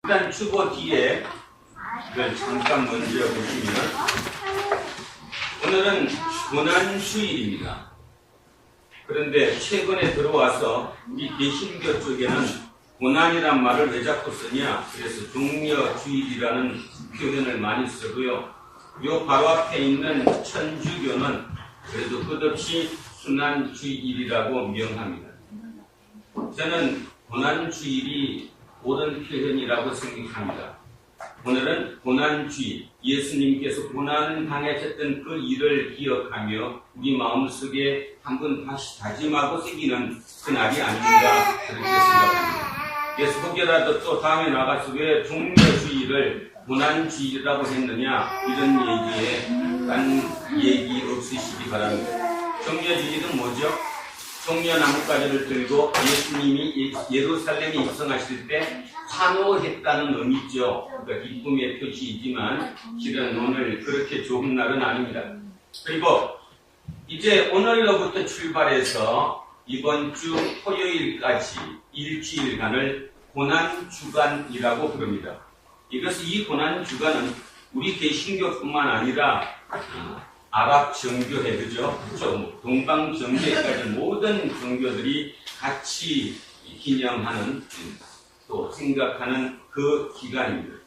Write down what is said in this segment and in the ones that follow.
일단 주보 뒤에 이걸 잠깐 먼저 보시면 오늘은 고난주일입니다. 그런데 최근에 들어와서 이 개신교 쪽에는 고난이란 말을 왜 자꾸 쓰냐? 그래서 종려주일이라는 표현을 많이 쓰고요. 요 바로 앞에 있는 천주교는 그래도 끝없이 순환주일이라고 명합니다. 저는 고난주일이 옳은 표현이라고 생각합니다. 오늘은 고난주일, 예수님께서 고난을 당하셨던 그 일을 기억하며 우리 마음속에 한번 다시 다짐하고 새기는 그 날이 아닌가 그렇게 생각합니다. 그래서 혹여라도 또 다음에 나가서 왜 종려주일을 고난주일이라고 했느냐 이런 얘기에 딴 얘기 없으시기 바랍니다. 종려주일은 뭐죠? 종려나뭇가지를 들고 예수님이 예루살렘에 입성하실 때 환호했다는 의미죠. 그러니까 기쁨의 표시이지만 실은 오늘 그렇게 좋은 날은 아닙니다. 그리고 이제 오늘로부터 출발해서 이번 주 토요일까지 일주일간을 고난주간이라고 부릅니다. 이것은 이 고난주간은 우리 개신교뿐만 아니라 아랍 정교회, 그죠? 동방 정교회까지 모든 정교들이 같이 기념하는 또 생각하는 그 기간입니다.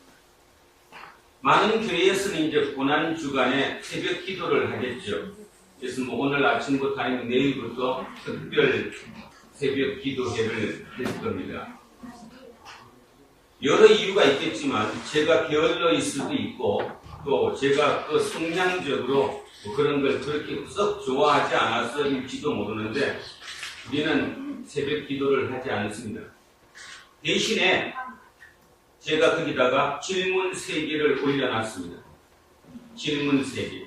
많은 교회에서는 이제 고난주간에 새벽 기도를 하겠죠. 그래서 오늘 아침부터 아니면 내일부터 특별 새벽 기도회를 할 겁니다. 여러 이유가 있겠지만 제가 게을러일 수도 있고 또 제가 그 성향적으로 그런 걸 그렇게 썩 좋아하지 않았을지도 모르는데 우리는 새벽 기도를 하지 않습니다. 대신에 제가 거기다가 질문 3개를 올려놨습니다. 질문 3개.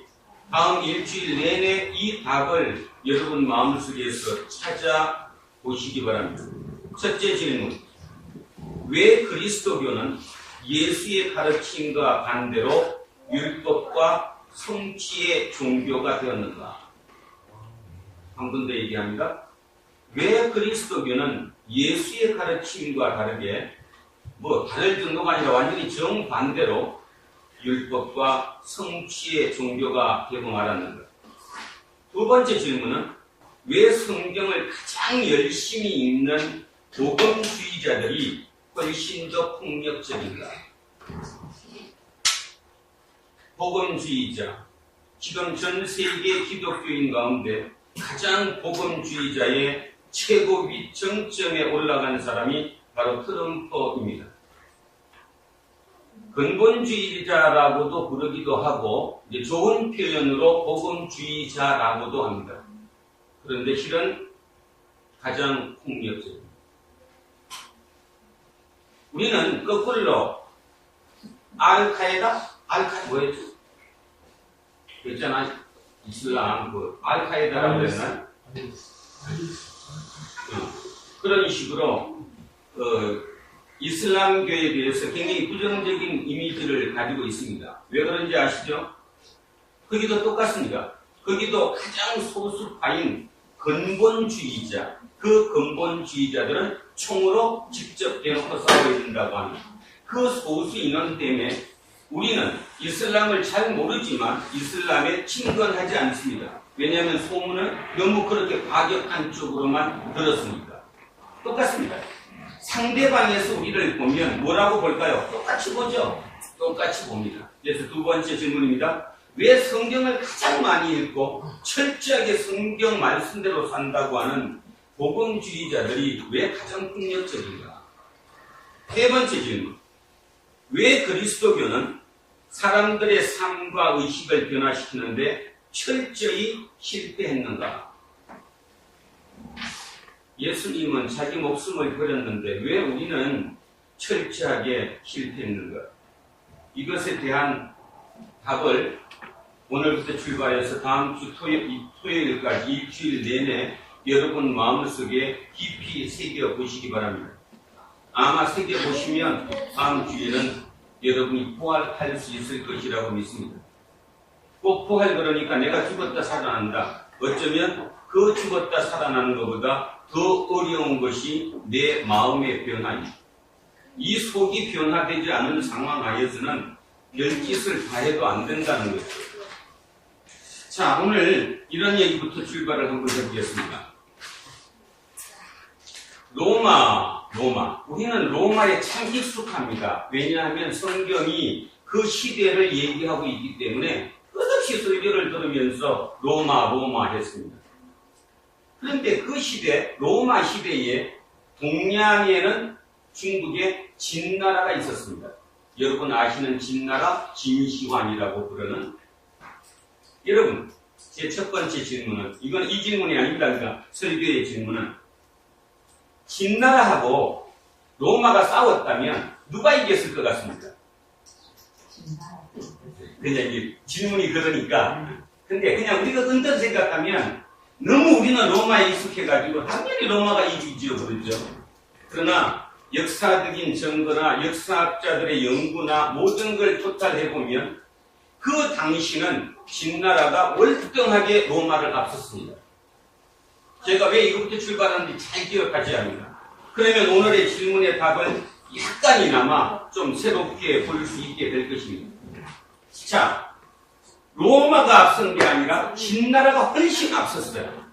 다음 일주일 내내 이 답을 여러분 마음속에서 찾아보시기 바랍니다. 첫째 질문. 왜 그리스도교는 예수의 가르침과 반대로 율법과 성취의 종교가 되었는가? 한 번 더 얘기합니다. 왜 그리스도교는 예수의 가르침과 다르게 다를 정도가 아니라 완전히 정반대로 율법과 성취의 종교가 되고 말았는가? 두 번째 질문은 왜 성경을 가장 열심히 읽는 복음주의자들이 훨씬 더 폭력적인가? 복음주의자. 지금 전 세계 기독교인 가운데 가장 복음주의자의 최고 정점에 올라간 사람이 바로 트럼프입니다. 근본주의자라고도 부르기도 하고 좋은 표현으로 복음주의자라고도 합니다. 그런데 실은 가장 폭력적입니다. 우리는 거꾸로 알카에다 뭐였죠? 있잖아, 이슬람, 알카에다라고 그랬나? 그런 식으로, 이슬람교에 대해서 굉장히 부정적인 이미지를 가지고 있습니다. 왜 그런지 아시죠? 거기도 똑같습니다. 거기도 가장 소수파인 근본주의자, 그 근본주의자들은 총으로 직접 대놓고 싸워야 된다고 합니다. 그 소수 인원 때문에 우리는 이슬람을 잘 모르지만 이슬람에 친근하지 않습니다. 왜냐하면 소문을 너무 그렇게 과격한 쪽으로만 들었으니까. 똑같습니다. 상대방에서 우리를 보면 뭐라고 볼까요? 똑같이 보죠. 똑같이 봅니다. 그래서 두 번째 질문입니다. 왜 성경을 가장 많이 읽고 철저하게 성경 말씀대로 산다고 하는 복음주의자들이 왜 가장 폭력적인가? 세 번째 질문. 왜 그리스도교는 사람들의 삶과 의식을 변화시키는데 철저히 실패했는가? 예수님은 자기 목숨을 버렸는데 왜 우리는 철저하게 실패했는가? 이것에 대한 답을 오늘부터 출발해서 다음 주 토요일까지 일주일 내내 여러분 마음속에 깊이 새겨보시기 바랍니다. 아마 새겨보시면 다음 주에는 여러분이 부활할 수 있을 것이라고 믿습니다. 꼭 부활 그러니까 내가 죽었다 살아난다. 어쩌면 그 죽었다 살아나는 것보다 더 어려운 것이 내 마음의 변화입니다. 이 속이 변화되지 않은 상황 하에서는 별짓을 다 해도 안 된다는 거죠. 자, 오늘 이런 얘기부터 출발을 한번 해보겠습니다. 로마. 우리는 로마에 참 익숙합니다. 왜냐하면 성경이 그 시대를 얘기하고 있기 때문에 끝없이 설교를 들으면서 로마 했습니다. 그런데 그 시대, 로마 시대에 동양에는 중국에 진나라가 있었습니다. 여러분 아시는 진나라 진시황이라고 부르는. 여러분, 제 첫 번째 질문은, 이건 이 질문이 아닙니다. 그러니까 설교의 질문은, 진나라하고 로마가 싸웠다면 누가 이겼을 것 같습니까? 그냥 이게 질문이 그러니까. 근데 그냥 우리가 언뜻 생각하면 너무 우리는 로마에 익숙해가지고 당연히 로마가 이기죠, 그렇죠? 그러나 역사적인 증거나 역사학자들의 연구나 모든 걸 토탈해보면 그 당시는 진나라가 월등하게 로마를 앞섰습니다. 제가 왜 이것부터 출발하는지 잘 기억하지 않습니다. 그러면 오늘의 질문의 답을 약간이나마 좀 새롭게 볼 수 있게 될 것입니다. 자, 로마가 앞선 게 아니라 진나라가 훨씬 앞섰어요.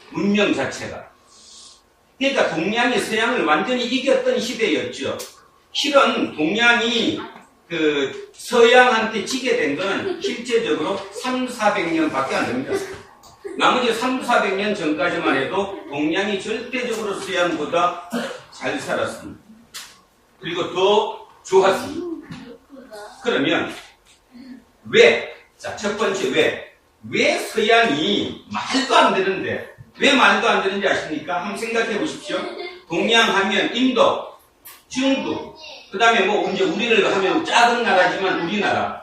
문명 자체가. 그러니까 동양이 서양을 완전히 이겼던 시대였죠. 실은 동양이 그 서양한테 지게 된 거는 실제적으로 300~400년 밖에 안 됩니다. 나머지 300~400년 전까지만 해도 동양이 절대적으로 서양보다 잘 살았습니다. 그리고 더 좋았습니다. 그러면 왜? 자, 첫 번째 왜 서양이 말도 안 되는데, 왜 말도 안 되는지 아십니까? 한번 생각해 보십시오. 동양 하면 인도, 중국, 그 다음에 뭐 이제 우리를 하면 작은 나라지만 우리나라.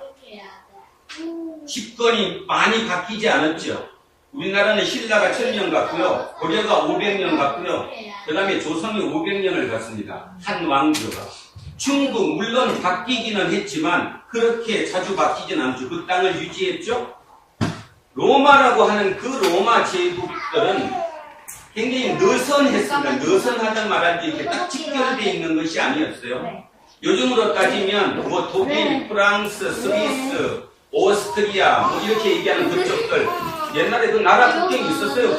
집권이 많이 바뀌지 않았죠. 우리나라는 신라가 1000년 갔고요. 고려가 500년 갔고요. 그 다음에 조선이 500년을 갔습니다. 한 왕조가. 중국 물론 바뀌기는 했지만 그렇게 자주 바뀌진 않죠. 그 땅을 유지했죠. 로마라고 하는 그 로마 제국들은 굉장히 느슨했습니다. 느슨하다는 말할 때 이렇게 딱 직결되어 있는 것이 아니었어요. 요즘으로 따지면 뭐 독일, 프랑스, 스위스, 오스트리아 뭐 이렇게 얘기하는 그쪽들, 옛날에 그 나라 국경이 있었어요?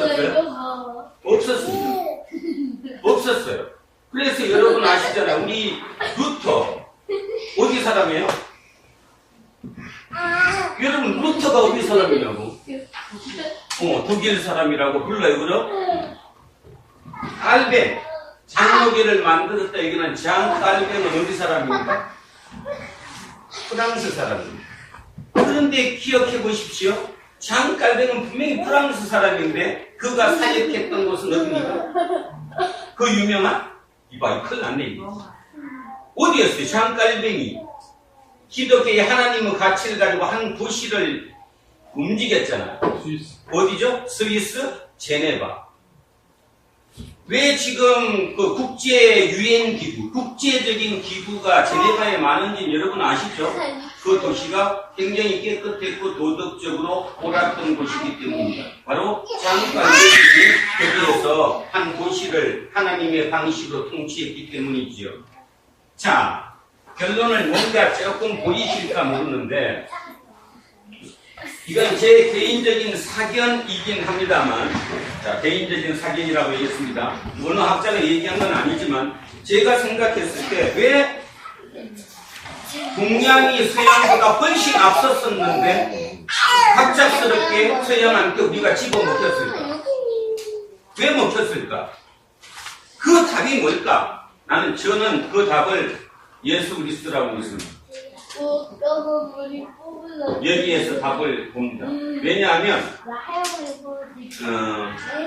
없었어요? 없었어요. 그래서 여러분 아시잖아요. 우리 루터 어디 사람이에요? 여러분 루터가 어디 사람이냐고? 독일 사람이라고 불러요. 그죠? 깔뱅, 장로교를 만들었다 얘기는 장 깔뱅은 어디 사람입니까? 프랑스 사람입니다. 그런데 기억해 보십시오. 장 깔뱅은 분명히 프랑스 사람인데 그가 사역했던 곳은 어디입니까? 그 유명한 이봐, 큰일 났네 이거. 어디였어요? 장 깔뱅이 기독교의 하나님의 가치를 가지고 한 도시를 움직였잖아요. 스위스. 어디죠? 스위스 제네바. 왜 지금 그 국제 유엔 기구, 국제적인 기구가 제네바에 많은지 여러분 아시죠? 그 도시가 굉장히 깨끗했고 도덕적으로 옳았던 곳이기 때문입니다. 바로 장관들이 거기에서 한 도시를 하나님의 방식으로 통치했기 때문이지요. 자, 결론을 뭔가 조금 보이실까 모르는데 이건 제 개인적인 사견이긴 합니다만, 자, 개인적인 사견이라고 얘기했습니다. 어느 학자가 얘기한 건 아니지만 제가 생각했을 때 왜 동양이 서양보다 훨씬 앞섰었는데 갑작스럽게 서양한테 우리가 집어먹혔을까? 왜 먹혔을까? 그 답이 뭘까? 저는 그 답을 예수 그리스도라고 믿습니다. 여기에서 답을 봅니다. 왜냐하면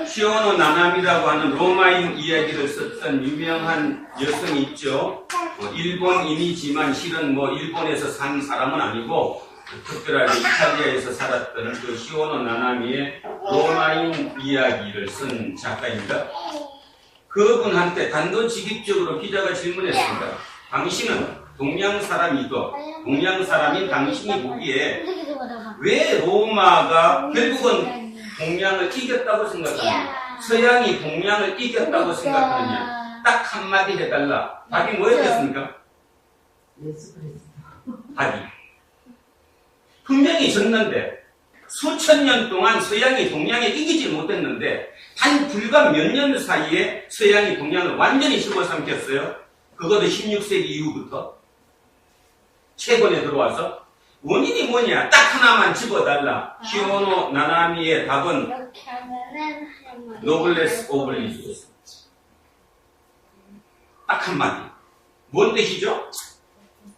시오노 나나미라고 하는 로마인 이야기를 썼던 유명한 여성이 있죠. 일본인이지만 실은 뭐 일본에서 산 사람은 아니고 특별하게 이탈리아에서 살았던 그 시오노 나나미의 로마인 이야기를 쓴 작가입니다. 그분한테 단도직입적으로 기자가 질문했습니다. 당신은 동양 사람이고 동양 사람인 당신이 보기에 왜 로마가 결국은 동양을 이겼다고 생각하느냐, 서양이 동양을 이겼다고 생각하느냐, 딱 한마디 해달라. 답이 뭐였겠습니까? 예수 그리스도. 답이. 분명히 졌는데 수천 년 동안 서양이 동양에 이기지 못했는데 단 불과 몇 년 사이에 서양이 동양을 완전히 집어삼켰어요. 그것도 16세기 이후부터 채권에 들어와서 원인이 뭐냐? 딱 하나만 집어달라. 시오노 나나미의 답은 이렇게 하면은 노블레스 오블리주스. 딱 한마디. 뭔 뜻이죠?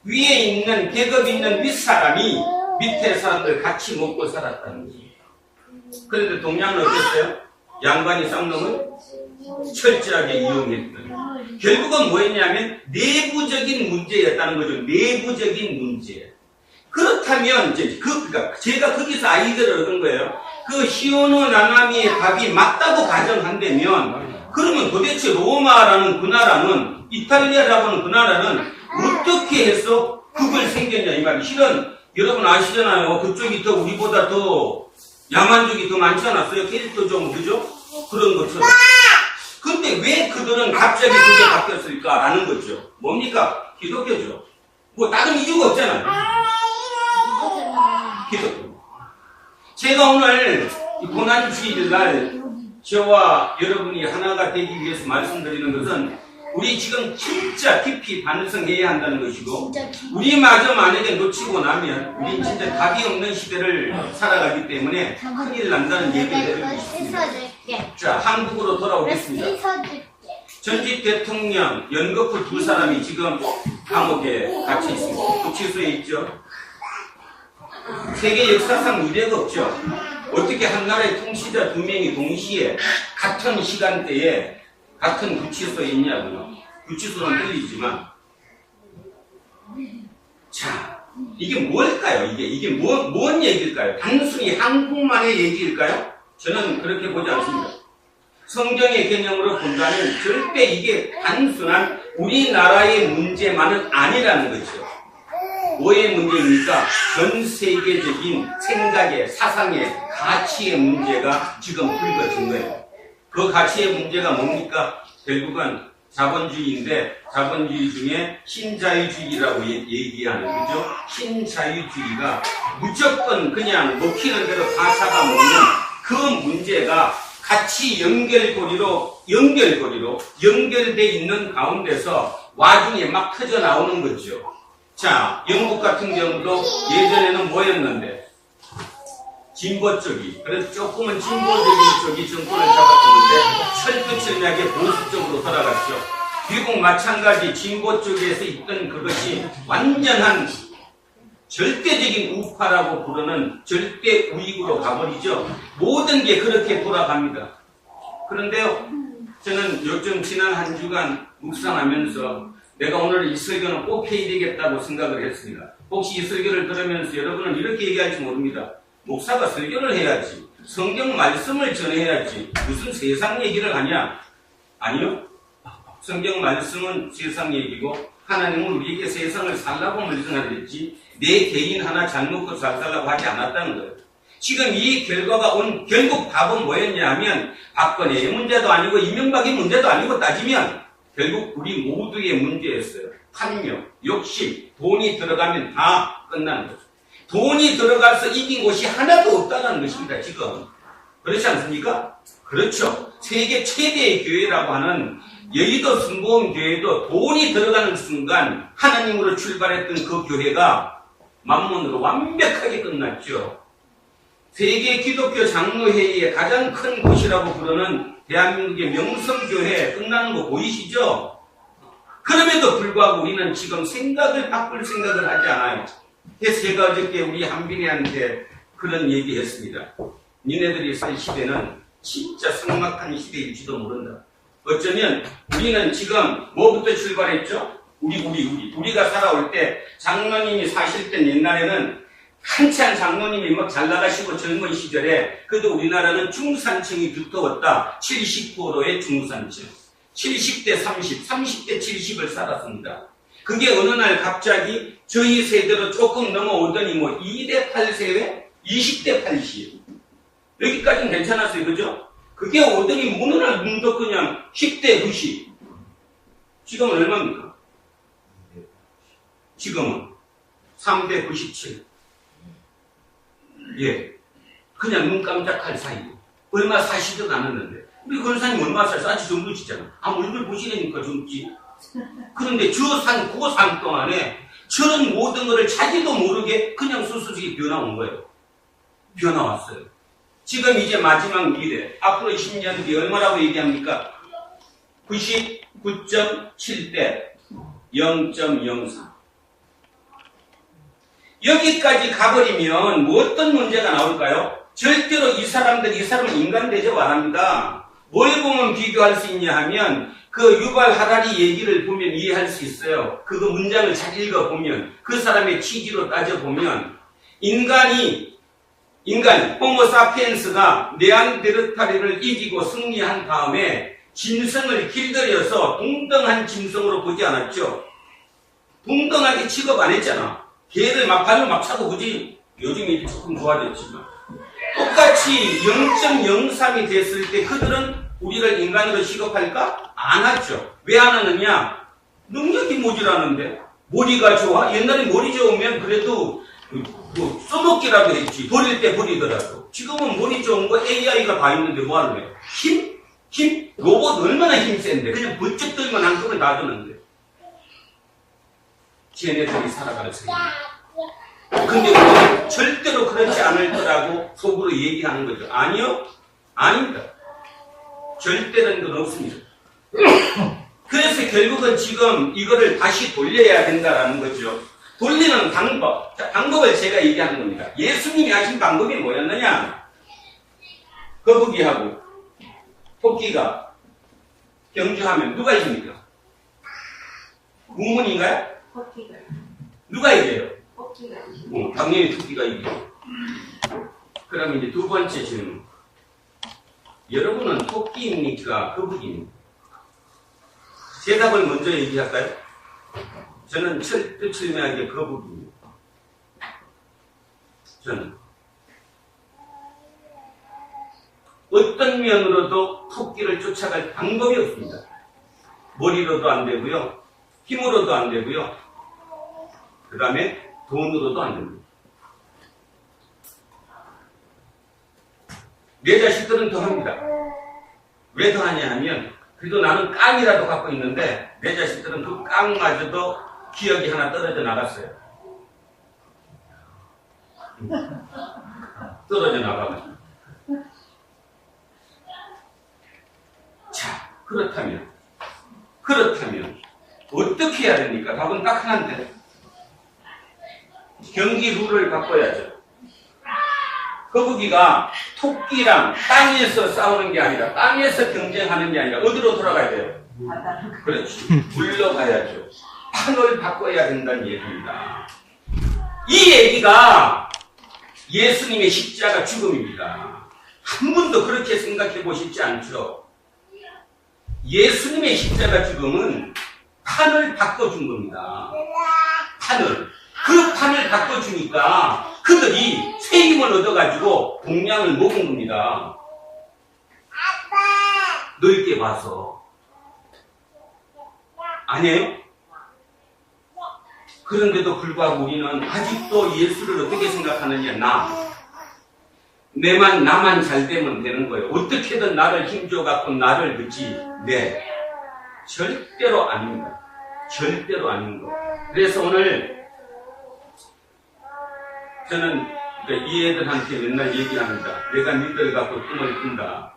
위에 있는 계급 있는 윗사람이 밑에 사람들 같이 먹고 살았다는 거죠. 그런데 동양은 어땠어요? 양반이 쌍놈을 철저하게 이용했던. 결국은 뭐였냐면 내부적인 문제였다는 거죠. 내부적인 문제. 그렇다면 이제 그러니까 제가 거기서 아이디어를 얻은 거예요. 그 시오노 나나미의 답이 맞다고 가정한다면 그러면 도대체 로마라는 그 나라는 이탈리아라는 그 나라는 어떻게 해서 그걸 생겼냐 이 말이. 실은 여러분 아시잖아요. 그쪽이 더 우리보다 더 야만족이 더 많지 않았어요? 캐릭터 좀 그죠? 그런 것처럼. 근데 왜 그들은 갑자기 그게 바뀌었을까라는 거죠. 뭡니까? 기독교죠. 뭐 다른 이유가 없잖아요. 기독교. 제가 오늘 이 고난주일 날 저와 여러분이 하나가 되기 위해서 말씀드리는 것은 우리 지금 진짜 깊이 반성해야 한다는 것이고 우리마저 만약에 놓치고 나면 우리 진짜 답이 없는 시대를 살아가기 때문에 큰일 난다는 얘기를 해드리고 있습니다. 자, 한국으로 돌아오겠습니다. 전직 대통령 연거푸 두 사람이 지금 감옥에 갇혀 있습니다. 구치소에 있죠. 세계 역사상 이례가 없죠. 어떻게 한 나라의 통치자 두 명이 동시에 같은 시간대에 같은 구치소에 있냐고요. 구치소는 틀리지만. 자, 이게 뭘까요? 이게 뭔 얘기일까요? 단순히 한국만의 얘기일까요? 저는 그렇게 보지 않습니다. 성경의 개념으로 본다면 절대 이게 단순한 우리나라의 문제만은 아니라는 거죠. 뭐의 문제입니까? 전 세계적인 생각의, 사상의, 가치의 문제가 지금 불거진 거예요. 그 가치의 문제가 뭡니까? 결국은 자본주의인데 자본주의 중에 신자유주의라고 얘기하는 거죠. 신자유주의가 무조건 그냥 먹히는 대로 다 잡아먹는 그 문제가 같이 연결고리로 연결돼 있는 가운데서 와중에 막 터져 나오는 거죠. 자, 영국 같은 경우도 예전에는 뭐였는데? 진보 쪽이, 그래서 조금은 진보적인 쪽이 정권을 잡았었는데 철두철미하게 보수 쪽으로 돌아갔죠. 미국 마찬가지 진보 쪽에서 있던 그것이 완전한 절대적인 우파라고 부르는 절대 우익으로 가버리죠. 모든 게 그렇게 돌아갑니다. 그런데요, 저는 요즘 지난 한 주간 묵상하면서 내가 오늘 이 설교는 꼭 해야 되겠다고 생각을 했습니다. 혹시 이 설교를 들으면서 여러분은 이렇게 얘기할지 모릅니다. 목사가 설교를 해야지, 성경 말씀을 전해야지, 무슨 세상 얘기를 하냐? 아니요. 성경 말씀은 세상 얘기고 하나님은 우리에게 세상을 살라고 말씀하셨지 내 개인 하나 잘 먹고 잘 살라고 하지 않았다는 거예요. 지금 이 결과가 온 결국 답은 뭐였냐 하면 박근혜의 문제도 아니고 이명박의 문제도 아니고 따지면 결국 우리 모두의 문제였어요. 탐욕, 욕심, 돈이 들어가면 다 끝나는 거죠. 돈이 들어가서 이긴 곳이 하나도 없다는 것입니다. 지금. 그렇지 않습니까? 그렇죠. 세계 최대의 교회라고 하는 여의도 순복음교회도 돈이 들어가는 순간 하나님으로 출발했던 그 교회가 만문으로 완벽하게 끝났죠. 세계 기독교 장로회의의 가장 큰 곳이라고 부르는 대한민국의 명성교회 끝나는 거 보이시죠? 그럼에도 불구하고 우리는 지금 생각을 바꿀 생각을 하지 않아요. 그래서 제가 어저께 우리 한빈이한테 그런 얘기했습니다. 니네들이 살 시대는 진짜 삭막한 시대일지도 모른다. 어쩌면 우리는 지금 뭐부터 출발했죠? 우리가 살아올 때 장로님이 사실 때 옛날에는 한참 장로님이 막 잘 나가시고 젊은 시절에 그래도 우리나라는 중산층이 두터웠다. 70%의 중산층. 70대 30, 30대 70을 살았습니다. 그게 어느 날 갑자기 저희 세대로 조금 넘어오더니 뭐 2대 8세대, 20대 80. 여기까지는 괜찮았어요. 그죠? 그게 오더니 어느 날 문득 그냥 10대 90. 지금은 얼마입니까? 지금은 3대 97. 예. 그냥 눈 깜짝할 사이고. 얼마 사시지도 않았는데. 우리 권사님 얼마 살 싸지 젊으시잖아. 얼굴 보시려니까 젊지. 그런데 저 산, 그 산 동안에 저런 모든 것을 자기도 모르게 그냥 수수지 변화온 거예요. 변화 왔어요. 지금 이제 마지막 미래, 앞으로 10년 뒤 얼마라고 얘기합니까? 99.7대 0.03. 여기까지 가버리면 뭐 어떤 문제가 나올까요? 절대로 이 사람은 인간 대접 안 합니다. 뭘 보면 비교할 수 있냐 하면 그 유발 하라리 얘기를 보면 이해할 수 있어요. 그 문장을 잘 읽어보면 그 사람의 취지로 따져보면 인간이 호모 사피엔스가 네안데르탈인을 이기고 승리한 다음에 짐승을 길들여서 동등한 짐승으로 보지 않았죠. 동등하게 취급 안 했잖아. 개를 막 발로 막 차고 그지. 요즘이 조금 좋아졌지만 똑같이 0.03이 됐을 때 그들은 우리를 인간으로 취급할까? 안 하죠. 왜 안 하느냐? 능력이 모자라는데. 머리가 좋아? 옛날에 머리 좋으면 그래도 뭐 써먹기라도 했지. 버릴 때 버리더라도. 지금은 머리 좋은 거 AI가 다 있는데 뭐 하는 힘? 로봇 얼마나 힘센데. 그냥 번쩍 들면 한꺼번에 다 드는데. 쟤네들이 살아가는 세계. 근데 우리는 절대로 그렇지 않을 거라고 속으로 얘기하는 거죠. 아니요? 아닙니다. 절대는 건 없습니다. 그래서 결국은 지금 이거를 다시 돌려야 된다라는 거죠. 돌리는 방법. 자, 방법을 제가 얘기하는 겁니다. 예수님이 하신 방법이 뭐였느냐? 거북이하고 토끼가 경주하면 누가 이깁니까? 국문인가요? 토끼가. 누가 이겨요? 토끼가. 당연히 토끼가 이기죠. 그럼 이제 두 번째 질문. 여러분은 토끼입니까? 거북이입니까? 대답을 먼저 얘기할까요? 저는 철두철미하게 거북이입니다. 저는 어떤 면으로도 토끼를 쫓아갈 방법이 없습니다. 머리로도 안 되고요. 힘으로도 안 되고요. 그 다음에 돈으로도 안 됩니다. 내 자식들은 더 합니다. 왜 더 하냐 하면 그래도 나는 깡이라도 갖고 있는데 내 자식들은 그 깡마저도 기억이 하나 떨어져 나갔어요. 떨어져 나가면. 자, 그렇다면 어떻게 해야 됩니까? 답은 딱 하나인데 경기 룰을 바꿔야죠. 거북이가 토끼랑 땅에서 싸우는 게 아니라 땅에서 경쟁하는 게 아니라 어디로 돌아가야 돼요? 그렇지. 물러가야죠. 판을 바꿔야 된다는 얘기입니다. 이 얘기가 예수님의 십자가 죽음입니다. 한 번도 그렇게 생각해 보시지 않죠? 예수님의 십자가 죽음은 판을 바꿔준 겁니다. 그 판을 바꿔주니까 그들이 새 힘을 얻어가지고 동량을 먹은 겁니다. 넓게 봐서. 아니에요? 그런데도 불구하고 우리는 아직도 예수를 어떻게 생각하느냐? 나만 잘 되면 되는 거예요. 어떻게든 나를 힘줘갖고 나를 그치? 네. 절대로 아닙니다. 절대로 아닌 거. 그래서 오늘 저는 이 애들한테 맨날 얘기합니다. 내가 니들 갖고 꿈을 꾼다.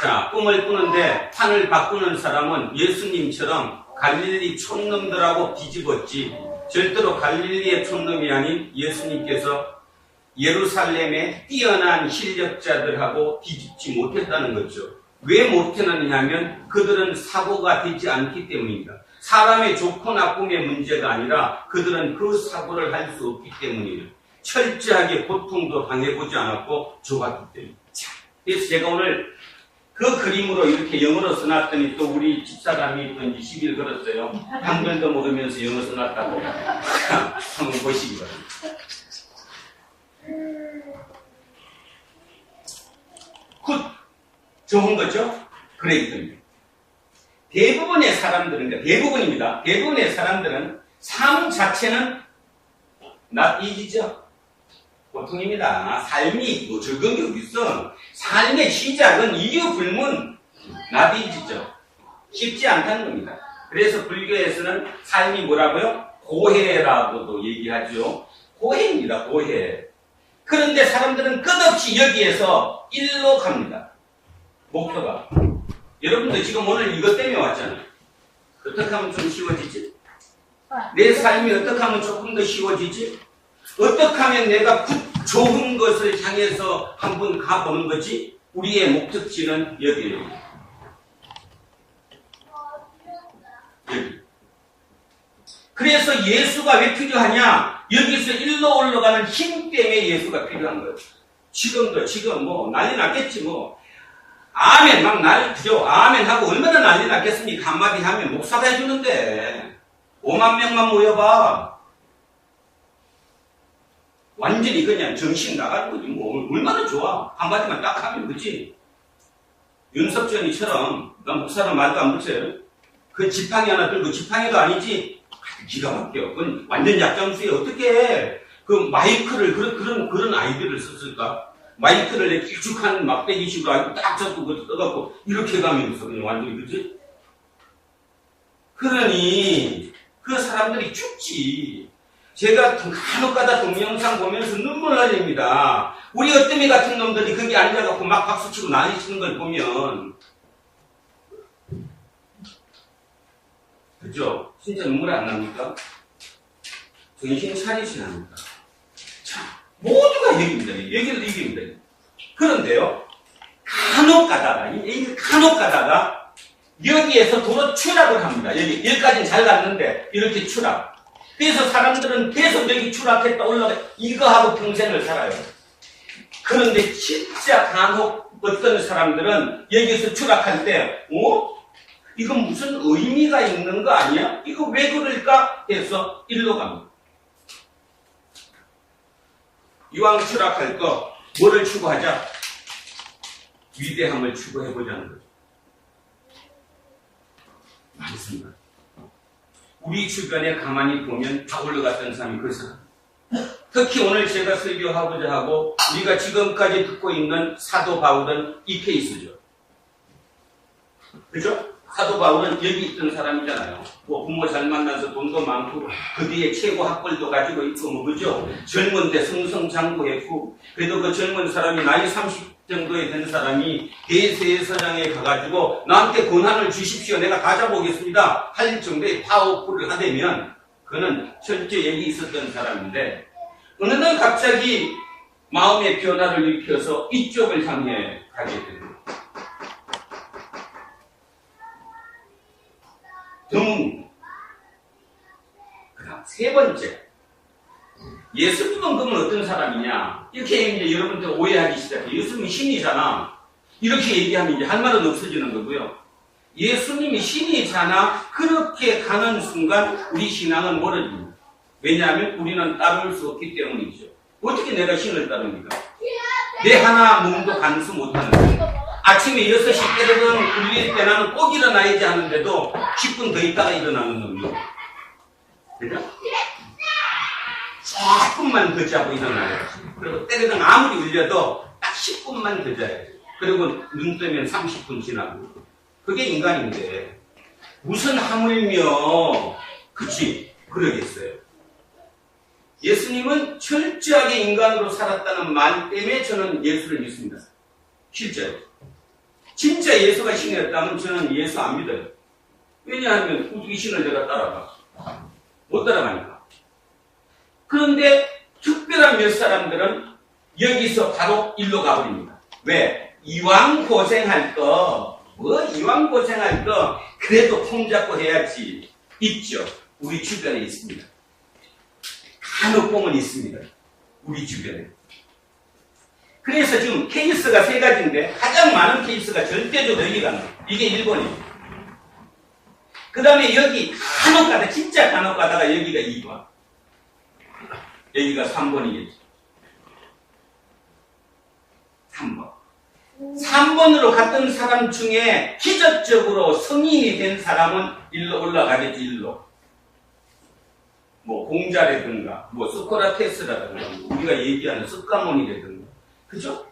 자, 꿈을 꾸는데 판을 바꾸는 사람은 예수님처럼 갈릴리 촌놈들하고 뒤집었지. 절대로 갈릴리의 촌놈이 아닌 예수님께서 예루살렘의 뛰어난 실력자들하고 뒤집지 못했다는 거죠. 왜 못했느냐 하면 그들은 사고가 되지 않기 때문입니다. 사람의 좋고 나쁨의 문제가 아니라 그들은 그 사고를 할 수 없기 때문이에요. 철저하게 고통도 당해보지 않았고 좋았기 때문에. 그래서 제가 오늘 그 그림으로 이렇게 영어로 써놨더니 또 우리 집사람이 또 이제 시비를 걸었어요. 당면도 먹으면서 영어 써놨다고. 한번 보시기 바랍니다. 굿. 좋은 거죠? 그레이트입니다. 대부분의 사람들은, 그러니까 대부분입니다. 대부분의 사람들은 삶 자체는 not easy죠. 보통입니다. 삶이 뭐 적은 게 어딨어. 삶의 시작은 이유 불문 not easy죠. 쉽지 않다는 겁니다. 그래서 불교에서는 삶이 뭐라고요? 고해라고도 얘기하죠. 고해입니다. 고해. 그런데 사람들은 끝없이 여기에서 일로 갑니다. 목표가. 여러분들 지금 오늘 이것 때문에 왔잖아요. 어떻게 하면 좀 쉬워지지? 내 삶이 어떻게 하면 조금 더 쉬워지지? 어떻게 하면 내가 좋은 것을 향해서 한번 가보는 거지? 우리의 목적지는 여기에요. 여기. 그래서 예수가 왜 필요하냐? 여기서 일로 올라가는 힘 때문에 예수가 필요한 거예요. 지금 뭐 난리 났겠지 뭐. 아멘 막 난리죠. 아멘 하고 얼마나 난리 났겠습니까? 한마디 하면 목사가 해주는데 5만 명만 모여봐. 완전히 그냥 정신 나가는 거지 뭐. 얼마나 좋아. 한마디만 딱 하면 그치? 윤석전이처럼 나 목사는 말도 안 붙여요. 그 지팡이 하나 들고 지팡이도 아니지. 기가 막혀. 그건 완전 약장수에 어떻게 그 마이크를 그런 아이디어를 썼을까? 마이크를 길쭉한 막대기식으로 아주 딱 잡고 그것도 떠갖고 이렇게 가면서 그냥 완전히 그치? 그러니 그 사람들이 죽지. 제가 간혹가다 동영상 보면서 눈물 나립니다. 우리 어떤 애 같은 놈들이 거기 앉아갖고 막 박수치고 난리치는 걸 보면 그죠? 진짜 눈물 안 납니까? 정신 차리시랍니까? 자, 모두가 얘기입니다. 얘기를 얘기입니다. 그런데요, 간혹 가다가 여기에서 도로 추락을 합니다. 여기까지는 잘 갔는데 이렇게 추락. 그래서 사람들은 계속 여기 추락했다 올라가 이거 하고 평생을 살아요. 그런데 진짜 간혹 어떤 사람들은 여기서 추락할 때 이건 무슨 의미가 있는 거 아니야? 이거 왜 그럴까? 해서 일로 갑니다. 이왕 추락할 거 뭐를 추구하자? 위대함을 추구해보자는 거죠. 많습니다. 우리 주변에 가만히 보면 다 올라갔던 사람이 그 사람. 특히 오늘 제가 설교하고자 하고 우리가 지금까지 듣고 있는 사도 바울은 이 케이스죠. 그죠? 사도 바울은 여기 있던 사람이잖아요. 뭐 부모 잘 만나서 돈도 많고 그 뒤에 최고 학벌도 가지고 있고 뭐 그죠? 젊은 때 승승장구했고 그래도 그 젊은 사람이 나이 30 정도에 된 사람이 대제사장에 가가지고 나한테 권한을 주십시오. 내가 다 잡아오겠습니다. 할 정도의 파워풀을 하려면 그는 철저히 여기 있었던 사람인데 어느 날 갑자기 마음의 변화를 일으켜서 이쪽을 향해 가게 됩니다. 드문. 그다음 세 번째. 예수님은 그러면 어떤 사람이냐? 이렇게 이제 여러분들 오해하기 시작해요. 예수님이 신이잖아. 이렇게 얘기하면 이제 할 말은 없어지는 거고요. 예수님이 신이잖아. 그렇게 가는 순간 우리 신앙은 멀어집니다. 왜냐하면 우리는 따를 수 없기 때문이죠. 어떻게 내가 신을 따릅니까? 내 하나 몸도 간수 못하는데. 아침에 6시 때리던 울릴 때 나는 꼭 일어나야지 하는데도 10분 더 있다가 일어나는 놈이에요. 그죠? 조금만 더 자고 일어나야지. 그리고 때리던 아무리 울려도 딱 10분만 더 자야지. 그리고 눈 뜨면 30분 지나고. 그게 인간인데 무슨 하물며 그치? 그러겠어요. 예수님은 철저하게 인간으로 살았다는 말 때문에 저는 예수를 믿습니다. 실제로. 진짜 예수가 신이었다면 저는 예수 안 믿어요. 왜냐하면 어떻게 신을 내가 따라가? 못 따라가니까. 그런데 특별한 몇 사람들은 여기서 바로 일로 가버립니다. 왜? 이왕 고생할 거, 이왕 고생할 거, 그래도 폼 잡고 해야지. 있죠. 우리 주변에 있습니다. 간혹 보면 있습니다. 우리 주변에. 그래서 지금 케이스가 세 가지인데 가장 많은 케이스가 절대적으로 여기가 나와요. 이게 일본이에요. 그 다음에 여기 간혹 가다 진짜 간혹 가다가 여기가 2번. 여기가 3번이겠죠. 3번. 3번으로 갔던 사람 중에 기적적으로 성인이 된 사람은 일로 올라가겠지, 일로. 뭐 공자라든가 뭐 소크라테스라든가 우리가 얘기하는 석가모니라든가, 그죠?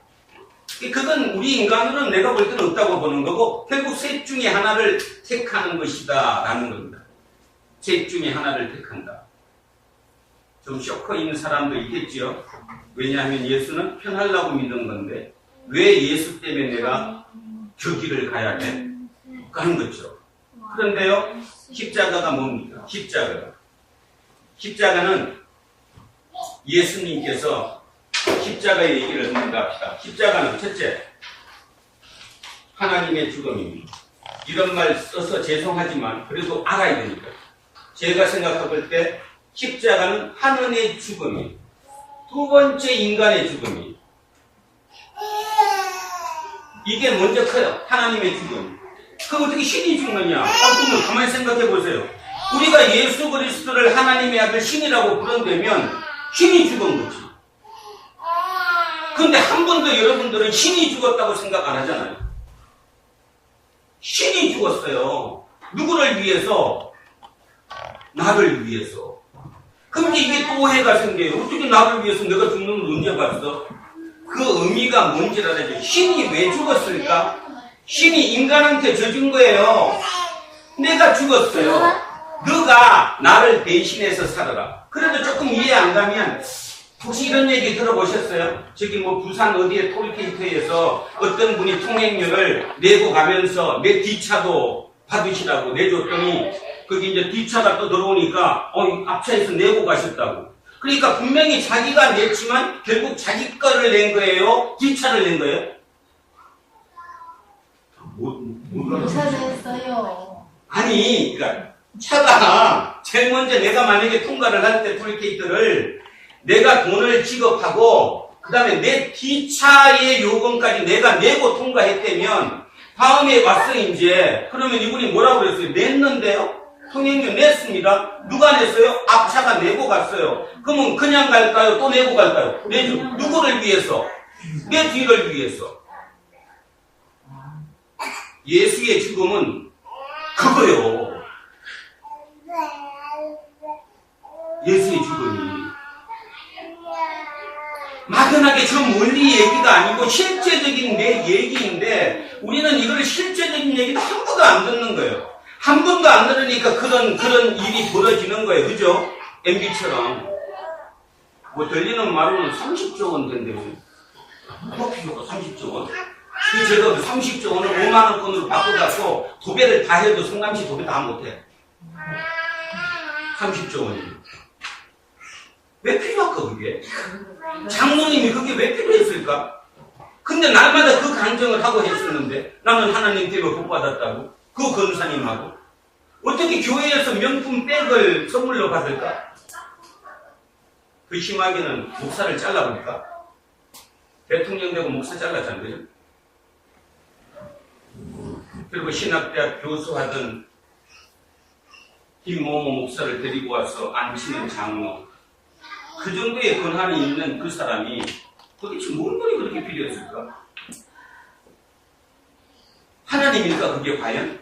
그건 우리 인간으로는 내가 볼 때는 없다고 보는 거고, 결국 셋 중에 하나를 택하는 것이다 라는 겁니다. 셋 중에 하나를 택한다. 좀 쇼크 있는 사람도 있겠죠. 왜냐하면 예수는 편하려고 믿는 건데 왜 예수 때문에 내가 저 길을 가야 돼? 하는 거죠. 그런데요, 십자가가 뭡니까? 십자가는 예수님께서 십자가의 얘기를 듣는다 합시다. 십자가는 첫째, 하나님의 죽음입니다. 이런 말 써서 죄송하지만 그래도 알아야 되니까. 제가 생각해볼 때 십자가는 하늘의 죽음이, 두 번째 인간의 죽음이. 이게 먼저 커요. 하나님의 죽음. 그럼 어떻게 신이 죽느냐? 그러면 가만히 생각해 보세요. 우리가 예수 그리스도를 하나님의 아들 신이라고 부른다면 신이 죽은 거지. 근데 한 번도 여러분들은 신이 죽었다고 생각 안 하잖아요. 신이 죽었어요. 누구를 위해서? 나를 위해서. 그럼 이게 또 오해가 생겨요. 어떻게 나를 위해서 내가 죽는 걸 언제 봤어? 그 의미가 뭔지 알아야죠. 신이 왜 죽었을까? 신이 인간한테 져준 거예요. 내가 죽었어요. 너가 나를 대신해서 살아라. 그래도 조금 이해 안 가면, 혹시 이런 얘기 들어보셨어요? 저기 뭐 부산 어디에 톨게이트에서 어떤 분이 통행료를 내고 가면서 내 뒷차도 받으시라고 내줬더니 거기 이제 뒷차가 또 들어오니까 앞차에서 내고 가셨다고. 그러니까 분명히 자기가 냈지만 결국 자기 거를 낸 거예요? 뒷차를 낸 거예요? 차 냈어요. 아니, 그러니까 차가 제일 먼저 내가 만약에 통과를 할 때 톨게이트를 내가 돈을 지급하고 그 다음에 내 뒷차의 요금까지 내가 내고 통과했다면 다음에 왔어 이제. 그러면 이분이 뭐라고 그랬어요? 냈는데요? 통행료 냈습니다. 누가 냈어요? 앞차가 내고 갔어요. 그러면 그냥 갈까요? 또 내고 갈까요? 내죠. 누구를 위해서? 내 뒤를 위해서. 예수의 죽음은 그거요. 예수의 죽음이 막연하게 저 멀리 얘기가 아니고 실제적인 내 얘기인데 우리는 이걸 실제적인 얘기도 한 번도 안 듣는 거예요. 한 번도 안 들으니까 그런 일이 벌어지는 거예요. 그죠? MB처럼. 뭐 들리는 말로는 30조 원 된대요. 뭐 필요가 30조 원? 그 제가 30조 원을 5만 원권으로 바꿔갖고 도배를 다 해도 성남시 도배 다 못해. 30조 원이. 왜 필요할까 그게? 장로님이 그게 왜 필요했을까? 근데 날마다 그 간증을 하고 했었는데 나는 하나님 때문에 복받았다고? 그 권사님하고 어떻게 교회에서 명품 백을 선물로 받을까? 그 심하게는 목사를 잘라버릴까? 대통령 되고 목사 잘랐잖아요. 그죠? 그리고 신학대학 교수하던 김모모 목사를 데리고 와서 앉히는 장로, 그 정도의 권한이 있는 그 사람이 도대체 뭔 말이 그렇게 필요했을까? 하나님일까 그게 과연?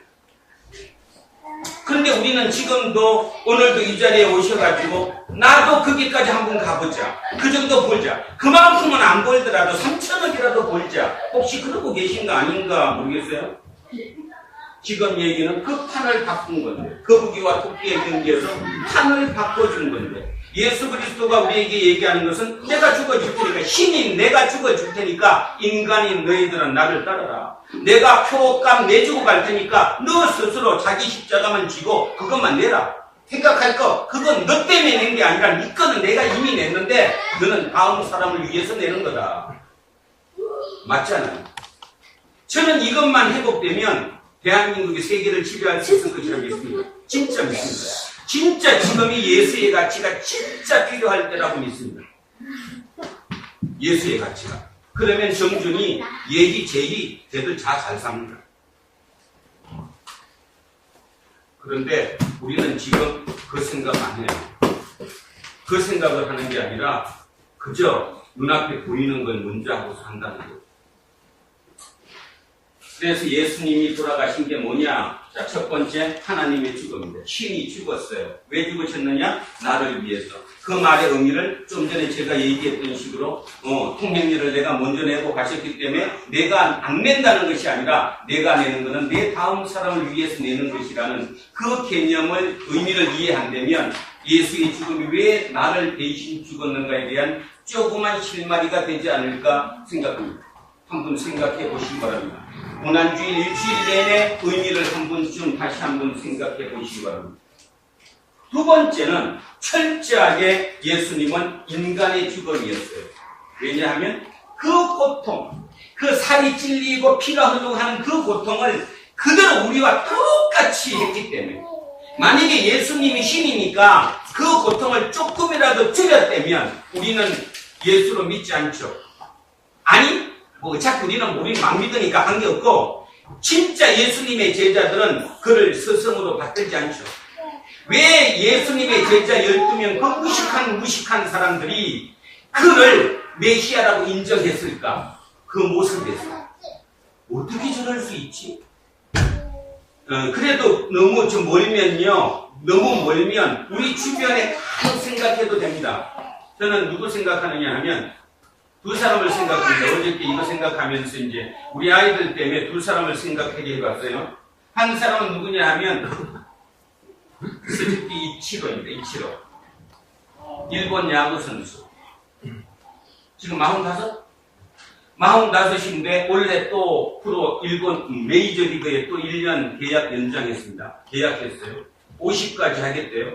그런데 우리는 지금도 오늘도 이 자리에 오셔가지고 나도 거기까지 한번 가보자. 그 정도 벌자. 그만큼은 안 벌더라도 3천억이라도 벌자. 혹시 그러고 계신 거 아닌가 모르겠어요? 지금 얘기는 그 판을 바꾼 건데, 거북이와 토끼의 경기에서 판을 바꿔준 건데, 예수 그리스도가 우리에게 얘기하는 것은 내가 죽어줄 테니까, 신인 내가 죽어줄 테니까 인간인 너희들은 나를 따르라. 내가 표값 내주고 갈 테니까 너 스스로 자기 십자가만 지고 그것만 내라. 생각할 거 그건 너 때문에 낸 게 아니라 네 거는 내가 이미 냈는데 너는 다음 사람을 위해서 내는 거다. 맞잖아요. 저는 이것만 회복되면 대한민국이 세계를 지배할 수 있을 것이라고 믿습니다. 진짜 믿습니다. 진짜 지금이 예수의 가치가 진짜 필요할 때라고 믿습니다. 예수의 가치가. 그러면 정준이 예기, 제기, 걔들 잘 삽니다. 그런데 우리는 지금 그 생각 안 해요. 그 생각을 하는 게 아니라 그저 눈앞에 보이는 걸 먼저 하고 산다는 거예요. 그래서 예수님이 돌아가신 게 뭐냐? 자, 첫 번째, 하나님의 죽음입니다. 신이 죽었어요. 왜 죽으셨느냐? 나를 위해서. 그 말의 의미를 좀 전에 제가 얘기했던 식으로 통행료를 내가 먼저 내고 가셨기 때문에 내가 안 낸다는 것이 아니라 내가 내는 것은 내 다음 사람을 위해서 내는 것이라는 그 개념을 의미를 이해한다면 예수의 죽음이 왜 나를 대신 죽었는가에 대한 조그만 실마리가 되지 않을까 생각합니다. 한번 생각해 보시기 바랍니다. 고난주일 일주일 내내 의미를 한 번쯤 다시 한번 생각해 보시기 바랍니다. 두 번째는 철저하게 예수님은 인간의 죽음이었어요. 왜냐하면 그 고통, 그 살이 찔리고 피가 흐르고 하는 그 고통을 그대로 우리와 똑같이 했기 때문에 만약에 예수님이 신이니까 그 고통을 조금이라도 줄였다면 우리는 예수로 믿지 않죠. 아니 어차피 우리는 막 믿으니까 관계없고 진짜 예수님의 제자들은 그를 스승으로 받들지 않죠. 왜 예수님의 제자 12명 그 무식한 사람들이 그를 메시아라고 인정했을까? 그 모습에서 어떻게 저럴 수 있지? 그래도 너무 좀 너무 멀면 우리 주변에 가만 생각해도 됩니다. 저는 누구 생각하느냐 하면 두 사람을 생각합니다. 어저께 이거 생각하면서 이제 우리 아이들 때문에 두 사람을 생각하게 해봤어요. 한 사람은 누구냐 하면 스즈키 이치로입니다. 이치로. 일본 야구 선수. 지금 45인데 원래 또 프로 일본 메이저리그에 또 1년 계약 연장했습니다. 계약했어요. 50까지 하겠대요.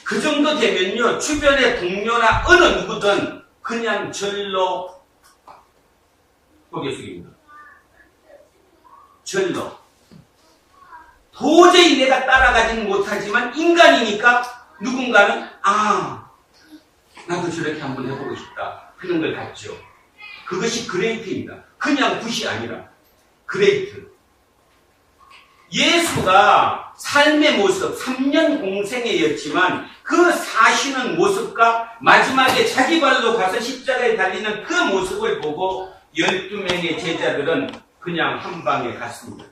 그 정도 되면요, 주변의 동료나 어느 누구든 그냥 절로 고개 숙입니다. 절로. 도저히 내가 따라가지는 못하지만 인간이니까 누군가는 나도 저렇게 한번 해보고 싶다 하는 걸 같죠. 그것이 그레이트입니다. 그냥 굿이 아니라 그레이트. 예수가 삶의 모습 3년 공생애였지만 그 사시는 모습과 마지막에 자기 발로 가서 십자가에 달리는 그 모습을 보고 12명의 제자들은 그냥 한 방에 갔습니다.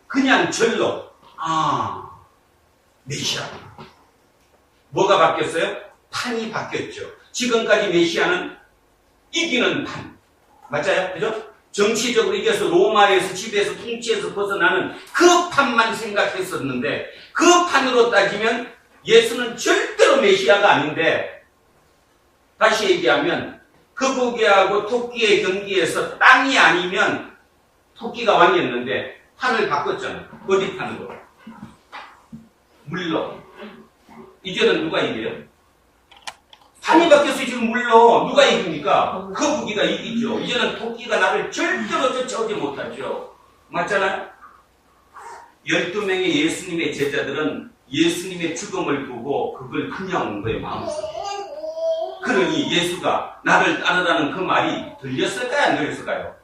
그냥 절로 메시아. 뭐가 바뀌었어요? 판이 바뀌었죠. 지금까지 메시아는 이기는 판. 맞아요? 그죠? 정치적으로 이겨서 로마에서 지배해서 통치해서 벗어나는 그 판만 생각했었는데 그 판으로 따지면 예수는 절대로 메시아가 아닌데 다시 얘기하면 거북이하고 토끼의 경기에서 땅이 아니면 토끼가 왕이었는데 판을 바꿨잖아요. 어디 판으로? 물로. 이제는 누가 이겨요? 판이 바뀌어서 지금 물로 누가 이깁니까? 거북이가 이기죠. 이제는 토끼가 나를 절대로 쫓아오지 못하죠. 맞잖아요? 12명의 예수님의 제자들은 예수님의 죽음을 보고 그걸 그냥 온 거예요, 마음속에. 그러니 예수가 나를 따르라는 그 말이 들렸을까요? 안 들렸을까요?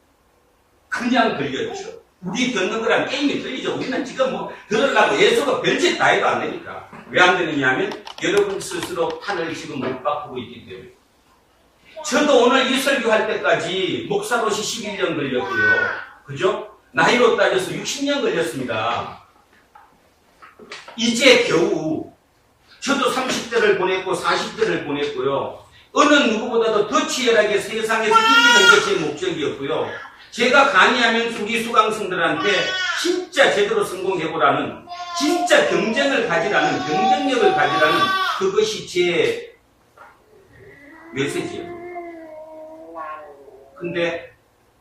그냥 들렸죠. 우리 듣는 거랑 게임이 틀리죠. 우리는 지금 들으려고 예수가 별짓 다 해도 안 되니까. 왜 안 되느냐 하면 여러분 스스로 판을 지금 못 바꾸고 있기 때문에. 저도 오늘 이 설교할 때까지 목사로시 11년 걸렸고요. 그죠? 나이로 따져서 60년 걸렸습니다. 이제 겨우 저도 30대를 보냈고 40대를 보냈고요. 어느 누구보다도 더 치열하게 세상에서 이기는 게 제 목적이었고요. 제가 강의하면 우리 수강생들한테 진짜 제대로 성공해보라는, 진짜 경쟁력을 가지라는 그것이 제 메시지예요. 근데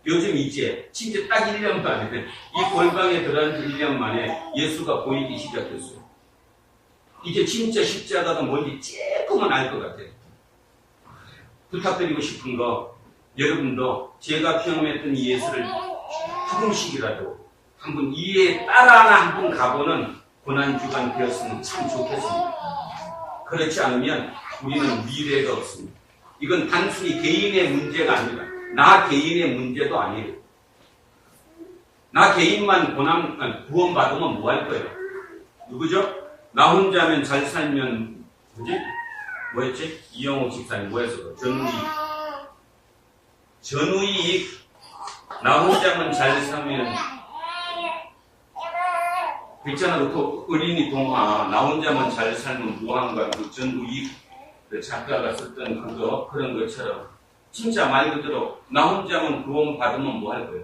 요즘 이제 진짜 딱 1년 만에 이 골방에 들어간 1년 만에 예수가 보이기 시작했어요. 이제 진짜 십자가가 뭔지 조금은 알 것 같아요. 부탁드리고 싶은 거, 여러분도 제가 경험했던 이 예수를 조금씩이라도 한번 이해에 따라나 한번 가보는 고난주간 되었으면 참 좋겠습니다. 그렇지 않으면 우리는 미래가 없습니다. 이건 단순히 개인의 문제가 아니라 나 개인의 문제도 아니에요. 나 개인만 구원받으면 뭐 할 거예요? 누구죠? 나 혼자면 잘 살면 뭐지? 뭐였지? 이영호 집사님 뭐였어? 전우리 전우이익, 나 혼자만 잘 살면 있잖아, 그 어린이 동화 나 혼자만 잘 살면 무한가 그 전우이익 그 작가가 썼던 그런 것처럼 진짜 말 그대로 나 혼자만 구원 받으면 뭐 할 거예요?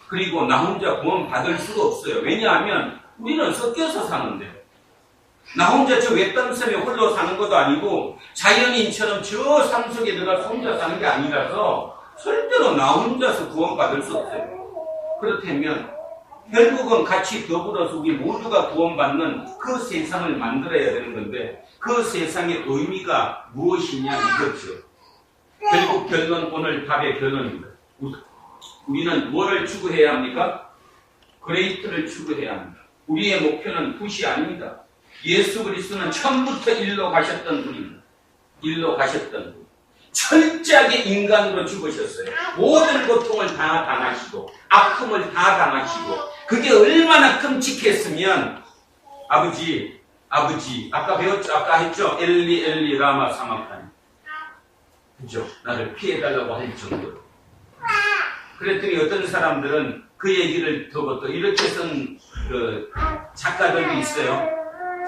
그리고 나 혼자 구원 받을 수가 없어요. 왜냐하면 우리는 섞여서 사는데 나 혼자 저 외딴 섬에 홀로 사는 것도 아니고 자연인처럼 저 산속에 들어가서 혼자 사는 게 아니라서 절대로 나 혼자서 구원받을 수 없어요. 그렇다면 결국은 같이 더불어서 우리 모두가 구원받는 그 세상을 만들어야 되는 건데 그 세상의 의미가 무엇이냐 이거죠. 결국 결론, 오늘 답의 결론입니다. 우리는 뭐를 추구해야 합니까? 그레이트를 추구해야 합니다. 우리의 목표는 굿이 아닙니다. 예수 그리스도는 처음부터 일로 가셨던 분입니다. 일로 가셨던 분. 철저하게 인간으로 죽으셨어요. 모든 고통을 다 당하시고 아픔을 다 당하시고 그게 얼마나 끔찍했으면 아버지 아까 배웠죠? 아까 했죠? 엘리 엘리 라마 사막하니 그죠? 나를 피해달라고 할 정도로 그랬더니 어떤 사람들은 그 얘기를 두고 또 이렇게 쓴 그 작가들도 있어요.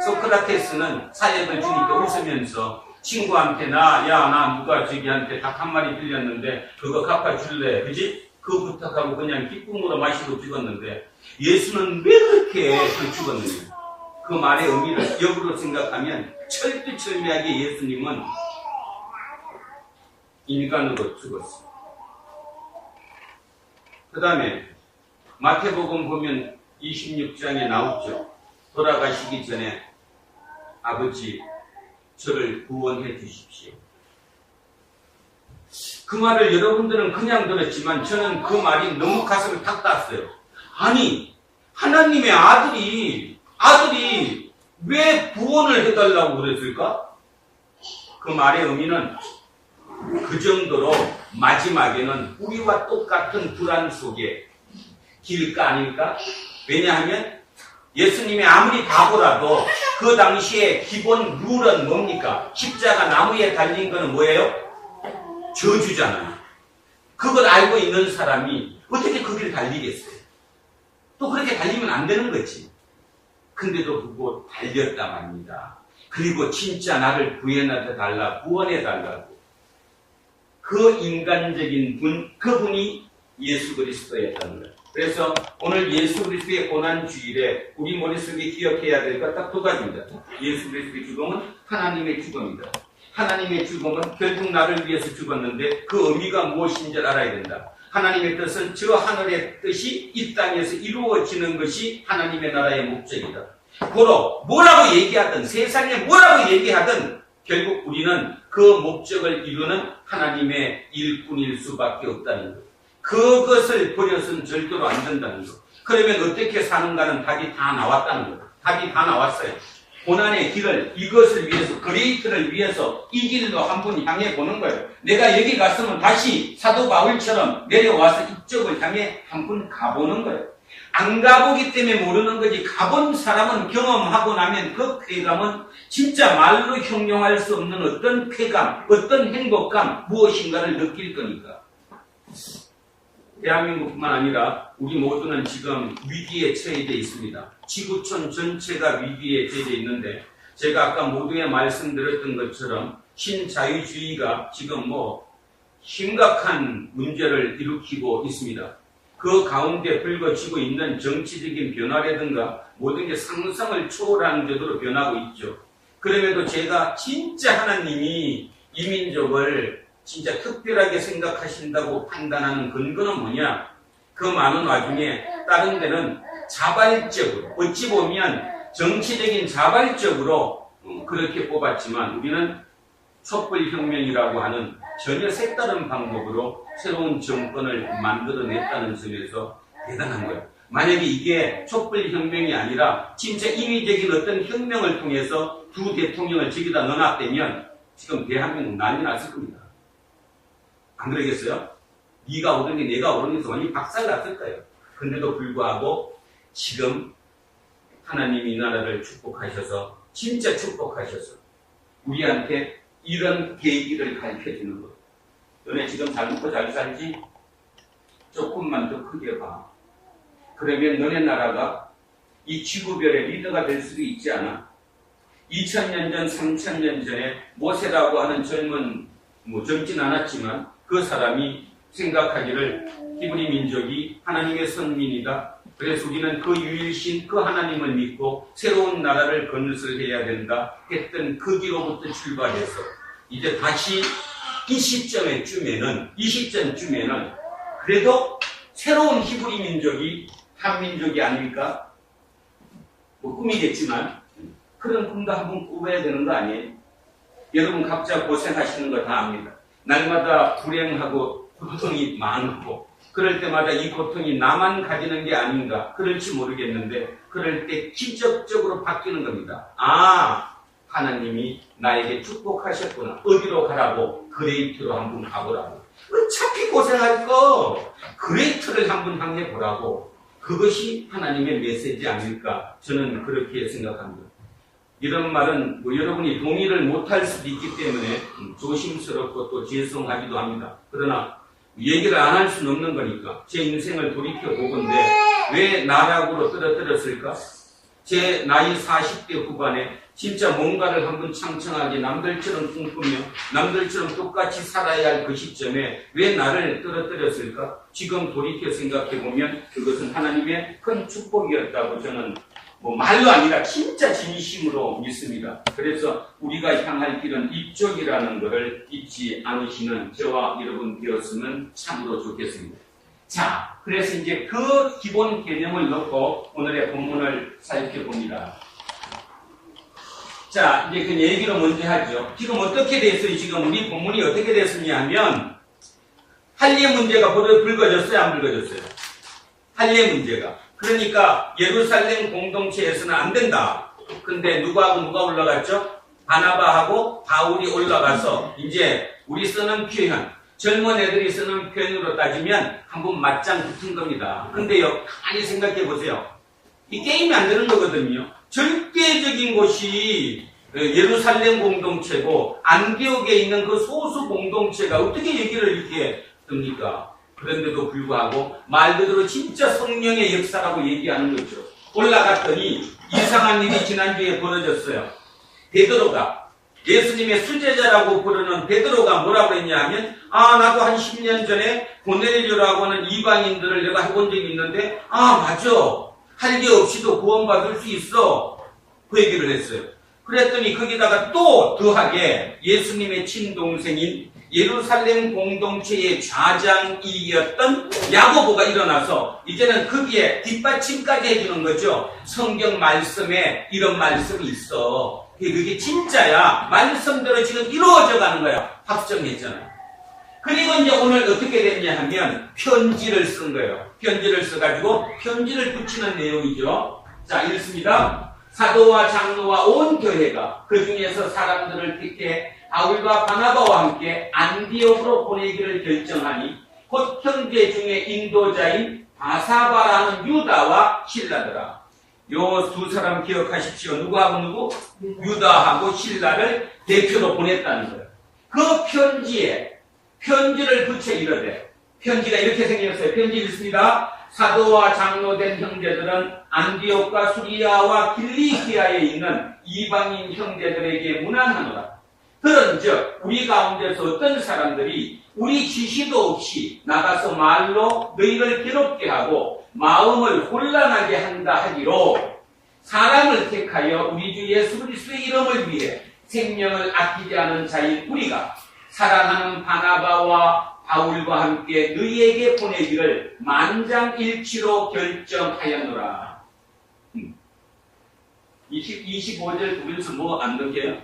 소크라테스는 사역을 주니까 웃으면서 친구한테 나 누가 저기한테 닭 한 마리 빌렸는데 그거 갚아줄래? 그지? 그거 부탁하고 그냥 기쁨으로 마시고 죽었는데 예수는 왜 그렇게 죽었느냐? 그 말의 의미를 역으로 생각하면 철두철미하게 예수님은 인간으로 죽었어요. 그 다음에 마태복음 보면 26장에 나오죠. 돌아가시기 전에 아버지 저를 구원해 주십시오. 그 말을 여러분들은 그냥 들었지만 저는 그 말이 너무 가슴을 탁 땄어요. 아니 하나님의 아들이 왜 구원을 해달라고 그랬을까? 그 말의 의미는 그 정도로 마지막에는 우리와 똑같은 불안 속에 길까 아닐까? 왜냐하면 예수님이 아무리 바보라도 그 당시에 기본 룰은 뭡니까? 십자가 나무에 달린 거는 뭐예요? 저주잖아요. 그걸 알고 있는 사람이 어떻게 그 길을 달리겠어요? 또 그렇게 달리면 안 되는 거지. 근데도 그거 달렸다 말입니다. 그리고 진짜 나를 구원해 달라고. 그 인간적인 분, 그분이 예수 그리스도였다는 거예요. 그래서 오늘 예수 그리스도의 고난주일에 우리 머릿속에 기억해야 될 것 딱 두 가지입니다. 예수 그리스도의 죽음은 하나님의 죽음이다. 하나님의 죽음은 결국 나를 위해서 죽었는데 그 의미가 무엇인지 알아야 된다. 하나님의 뜻은 저 하늘의 뜻이 이 땅에서 이루어지는 것이 하나님의 나라의 목적이다. 고로 뭐라고 얘기하든 세상에 뭐라고 얘기하든 결국 우리는 그 목적을 이루는 하나님의 일꾼일 수밖에 없다는 것. 그것을 버려서는 절대로 안 된다는 것. 그러면 어떻게 사는가는 답이 다 나왔다는 것. 답이 다 나왔어요. 고난의 길을 이것을 위해서 그레이트를 위해서 이 길로 한번 향해 보는 거예요. 내가 여기 갔으면 다시 사도 바울처럼 내려와서 이쪽을 향해 한번 가보는 거예요. 안 가보기 때문에 모르는 거지 가본 사람은 경험하고 나면 그 쾌감은 진짜 말로 형용할 수 없는 어떤 쾌감, 어떤 행복감 무엇인가를 느낄 거니까. 대한민국뿐만 아니라 우리 모두는 지금 위기에 처해져 있습니다. 지구촌 전체가 위기에 처해져 있는데 제가 아까 모두에 말씀드렸던 것처럼 신자유주의가 지금 심각한 문제를 일으키고 있습니다. 그 가운데 불거지고 있는 정치적인 변화라든가 모든 게 상상을 초월하는 정도로 변하고 있죠. 그럼에도 제가 진짜 하나님이 이 민족을 진짜 특별하게 생각하신다고 판단하는 근거는 뭐냐? 그 많은 와중에 다른 데는 자발적으로 어찌 보면 정치적인 자발적으로 그렇게 뽑았지만 우리는 촛불혁명이라고 하는 전혀 색다른 방법으로 새로운 정권을 만들어냈다는 점에서 대단한 거예요. 만약에 이게 촛불혁명이 아니라 진짜 인위적인 어떤 혁명을 통해서 두 대통령을 저기다 넣어놨다면 지금 대한민국 난리 났을 겁니다. 안 그러겠어요? 네가 오른 게 내가 오른 게서 완전히 박살났을 거예요. 근데도 불구하고 지금 하나님이 이 나라를 축복하셔서 진짜 축복하셔서 우리한테 이런 계기를 가르쳐주는 것. 너네 지금 잘 먹고 잘 살지? 조금만 더 크게 봐. 그러면 너네 나라가 이 지구별의 리더가 될 수도 있지 않아? 2000년 전, 3000년 전에 모세라고 하는 젊진 않았지만 그 사람이 생각하기를 히브리 민족이 하나님의 선민이다. 그래서 우리는 그 유일신 그 하나님을 믿고 새로운 나라를 건설해야 된다 했던 그 기로부터 출발해서 이제 다시 이 시점쯤에는 그래도 새로운 히브리 민족이 한민족이 아닐까? 뭐 꿈이겠지만 그런 꿈도 한번 꾸어야 되는 거 아니에요? 여러분 각자 고생하시는 거 다 압니다. 날마다 불행하고 고통이 많고 그럴 때마다 이 고통이 나만 가지는 게 아닌가 그럴지 모르겠는데 그럴 때 기적적으로 바뀌는 겁니다. 아, 하나님이 나에게 축복하셨구나. 어디로 가라고? 그레이트로 한번 가보라고. 어차피 고생할 거 그레이트를 한번 향해 보라고. 그것이 하나님의 메시지 아닐까 저는 그렇게 생각합니다. 이런 말은 여러분이 동의를 못할 수도 있기 때문에 조심스럽고 또 죄송하기도 합니다. 그러나 얘기를 안 할 수는 없는 거니까 제 인생을 돌이켜보건데 왜 나락으로 떨어뜨렸을까? 제 나이 40대 후반에 진짜 뭔가를 한번 창창하게 남들처럼 꿈꾸며 남들처럼 똑같이 살아야 할 그 시점에 왜 나를 떨어뜨렸을까? 지금 돌이켜 생각해보면 그것은 하나님의 큰 축복이었다고 저는 말로 아니라 진짜 진심으로 믿습니다. 그래서 우리가 향할 길은 이쪽이라는 것을 잊지 않으시는 저와 여러분 되었으면 참으로 좋겠습니다. 자, 그래서 이제 그 기본 개념을 넣고 오늘의 본문을 살펴봅니다. 자, 이제 그 얘기를 먼저 하죠. 지금 어떻게 됐어요? 지금 우리 본문이 어떻게 됐느냐 하면 할례 문제가 불거졌어요? 안 불거졌어요? 할례 문제가. 그러니까 예루살렘 공동체에서는 안 된다. 근데 누구하고 누가 올라갔죠? 바나바하고 바울이 올라가서 이제 우리 쓰는 표현, 젊은 애들이 쓰는 표현으로 따지면 한번 맞짱 붙은 겁니다. 근데요, 가만히 생각해 보세요. 이 게임이 안 되는 거거든요. 절대적인 곳이 예루살렘 공동체고 안디옥에 있는 그 소수 공동체가 어떻게 얘기를 이렇게 듭니까? 그런데도 불구하고 말 그대로 진짜 성령의 역사라고 얘기하는 거죠. 올라갔더니 이상한 일이 지난주에 벌어졌어요. 베드로가 예수님의 수제자라고 부르는 베드로가 뭐라고 했냐 하면 나도 한 10년 전에 고넬료라고 하는 이방인들을 내가 해본 적이 있는데 맞아. 할례 없이도 구원받을 수 있어. 그 얘기를 했어요. 그랬더니 거기다가 또 더하게 예수님의 친동생인 예루살렘 공동체의 좌장이었던 야고보가 일어나서 이제는 거기에 뒷받침까지 해주는 거죠. 성경 말씀에 이런 말씀이 있어. 그게 진짜야. 말씀대로 지금 이루어져 가는 거야. 확정했잖아요. 그리고 이제 오늘 어떻게 됐냐 하면 편지를 쓴 거예요. 편지를 써가지고 편지를 붙이는 내용이죠. 자, 읽습니다. 사도와 장로와 온 교회가 그 중에서 사람들을 택해 바울과 바나바와 함께 안디옥으로 보내기를 결정하니 곧 형제 중에 인도자인 바사바라는 유다와 실라더라. 요 두 사람 기억하십시오. 누구하고 누구? 유다하고 실라를 대표로 보냈다는 거예요. 그 편지에 편지를 붙여 이르되 편지가 이렇게 생겼어요. 편지 읽습니다. 사도와 장로된 형제들은 안디옥과 수리아와 길리기아에 있는 이방인 형제들에게 문안하노라. 그런즉 우리 가운데서 어떤 사람들이 우리 지시도 없이 나가서 말로 너희를 괴롭게 하고 마음을 혼란하게 한다 하기로 사람을 택하여 우리 주 예수 그리스도의 이름을 위해 생명을 아끼지 않은 자인 우리가 사랑하는 바나바와 바울과 함께 너희에게 보내기를 만장일치로 결정하였노라. 25절 보면서 뭐 안 넘겨요?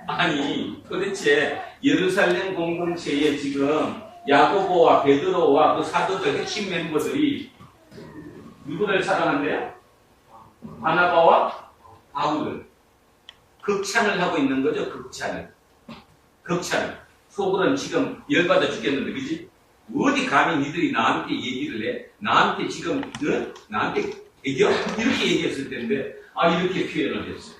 아니 도대체 예루살렘 공동체에 지금 야고보와 베드로와 그 사도들 핵심 멤버들이 누구를 사랑한대요? 바나바와 바울을 극찬을 하고 있는 거죠. 극찬을. 속으로는 지금 열받아 죽겠는데, 그지? 어디 감히 니들이 나한테 얘기를 해? 나한테 지금, 나한테 애겨? 이렇게 얘기했을 텐데, 이렇게 표현을 했어요.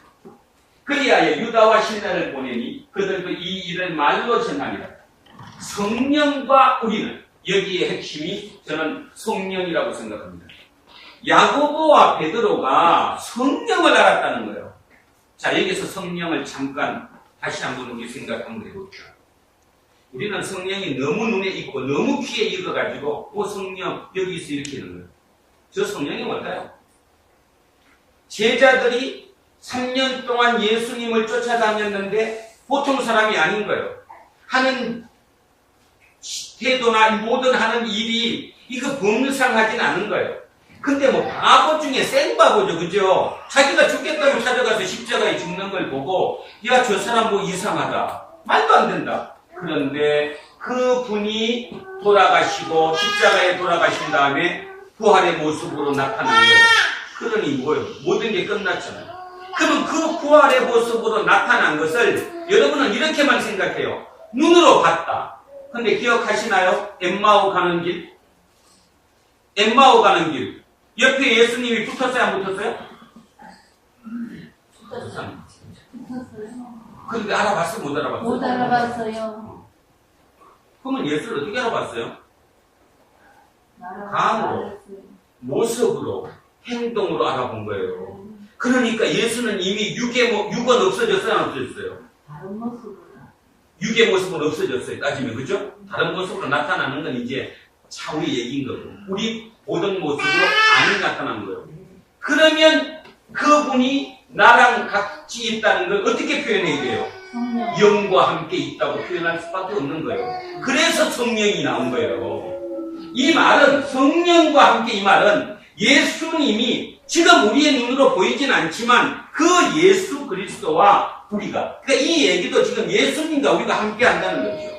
그리하여 유다와 신라를 보내니 그들도 이 일을 말로 전하니라. 성령과 우리는 여기에 핵심이 저는 성령이라고 생각합니다. 야고보와 베드로가 성령을 알았다는 거예요. 자, 여기서 성령을 잠깐 다시 한번 우리 생각 한번 해볼게요. 우리는 성령이 너무 눈에 익고 너무 귀에 익어가지고 성령 여기서 이렇게 하는 거예요. 저 성령이 뭘까요? 제자들이 3년 동안 예수님을 쫓아다녔는데 보통 사람이 아닌 거예요. 하는 태도나 모든 하는 일이 이거 범상하진 않은 거예요. 근데 뭐 바보 중에 생바보죠, 그죠? 자기가 죽겠다고 찾아가서 십자가에 죽는 걸 보고 야, 저 사람 뭐 이상하다, 말도 안 된다. 그런데 그 분이 돌아가시고 십자가에 돌아가신 다음에 부활의 모습으로 나타난 거예요. 그러니 뭐예요? 모든 게 끝났잖아요. 그럼 그 부활의 모습으로 나타난 것을 여러분은 이렇게만 생각해요. 눈으로 봤다. 근데 기억하시나요? 엠마오 가는 길? 엠마오 가는 길. 옆에 예수님이 붙었어요? 안 붙었어요? 붙었어요. 그런데 알아봤어요? 못 알아봤어요? 못 알아봤어요. 그러면 예수를 어떻게 알아봤어요? 감으로, 모습으로, 행동으로 알아본 거예요. 그러니까 예수는 이미 육은 없어졌어요? 안 없어졌어요? 다른 모습으로. 육의 모습은 없어졌어요. 따지면, 그죠? 다른 모습으로 나타나는 건 이제 차후의 얘기인 거고, 우리 보던 모습으로 안 나타난 거예요. 그러면 그분이 나랑 같이 있다는 걸 어떻게 표현해야 돼요? 성령. 영과 함께 있다고 표현할 수밖에 없는 거예요. 그래서 성령이 나온 거예요. 이 말은, 성령과 함께 이 말은 예수님이 지금 우리의 눈으로 보이진 않지만 그 예수 그리스도와 우리가, 그러니까 이 얘기도 지금 예수님과 우리가 함께 한다는 거죠.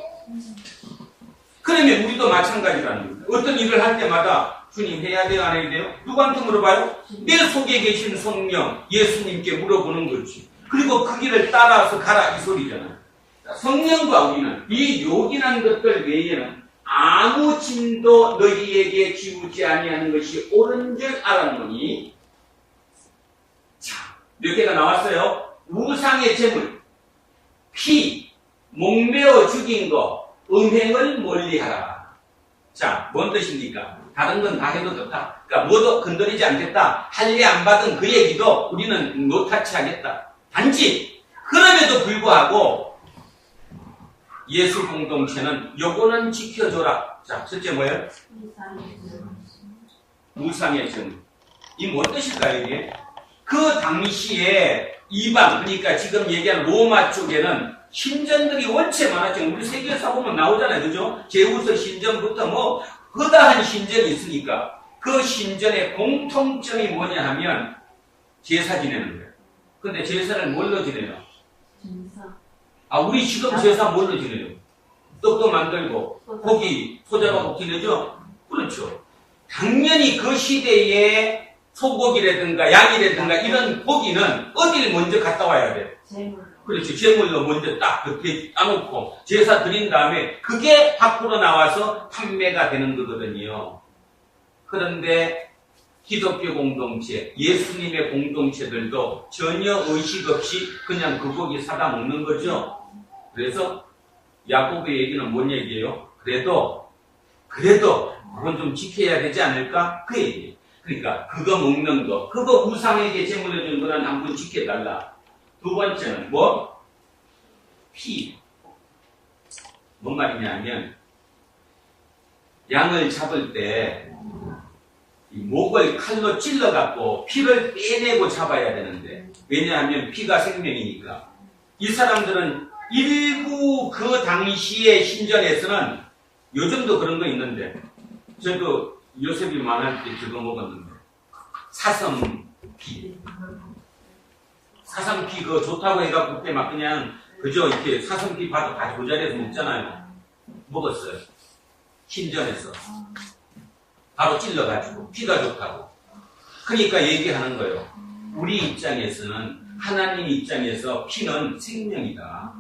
그러면 우리도 마찬가지라는 겁니다. 어떤 일을 할 때마다 주님 해야 돼요, 안 해야 돼요? 누구한테 물어봐요? 내 속에 계신 성령, 예수님께 물어보는 거지. 그리고 그 길을 따라서 가라, 이 소리잖아요. 성령과 우리는 이 요긴한 것들 외에는 아무 짐도 너희에게 지우지 아니하는 것이 옳은 줄 알았노니. 자, 몇 개가 나왔어요? 우상의 제물, 피, 목매어 죽인 거, 음행을 멀리하라. 자, 뭔 뜻입니까? 다른 건 다 해도 좋다. 그러니까 뭐도 건드리지 않겠다. 할례 안 받은 그 얘기도 우리는 노타치 하겠다. 단지 그럼에도 불구하고 예수 공동체는 요거는 지켜줘라. 자, 첫째 뭐예요? 우상의 제물. 이 뭔 뜻일까요, 이게? 그 당시에 이방, 그러니까 지금 얘기한 로마 쪽에는 신전들이 원체 많았죠. 우리 세계사 보면 나오잖아요. 그죠? 제우스 신전부터 뭐 허다한 신전이 있으니까 그 신전의 공통점이 뭐냐 하면 제사 지내는 거예요. 근데 제사를 뭘로 지내요? 아, 우리 지금 제사 뭘로 지내요? 떡도 만들고 고기, 소자가 지내죠? 그렇죠. 당연히 그 시대에 소고기라든가 양이라든가 이런 고기는 어디를 먼저 갔다 와야 돼? 제물로. 그렇죠. 제물로 먼저 딱 그렇게 따놓고 제사 드린 다음에 그게 밖으로 나와서 판매가 되는 거거든요. 그런데 기독교 공동체, 예수님의 공동체들도 전혀 의식 없이 그냥 그 고기 사다 먹는 거죠. 그래서 야고보의 얘기는 뭔 얘기예요? 그래도 그건 좀 지켜야 되지 않을까? 그 얘기예요. 그러니까 그거 먹는 거, 그거 우상에게 제물로 준 거는 한번 지켜달라. 두 번째는 뭐? 피. 뭔 말이냐 하면 양을 잡을 때 이 목을 칼로 찔러갖고 피를 빼내고 잡아야 되는데, 왜냐하면 피가 생명이니까. 이 사람들은 일부 그 당시의 신전에서는, 요즘도 그런 거 있는데, 저도 요셉이 만날 때 그거 먹었는데, 사슴피. 사슴피 그거 좋다고 해갖고 그때 막 그냥 그저 이렇게 사슴피 봐도 다 조자리에서 먹잖아요. 먹었어요. 신전에서. 바로 찔러가지고 피가 좋다고. 그러니까 얘기하는 거예요. 우리 입장에서는, 하나님 입장에서 피는 생명이다.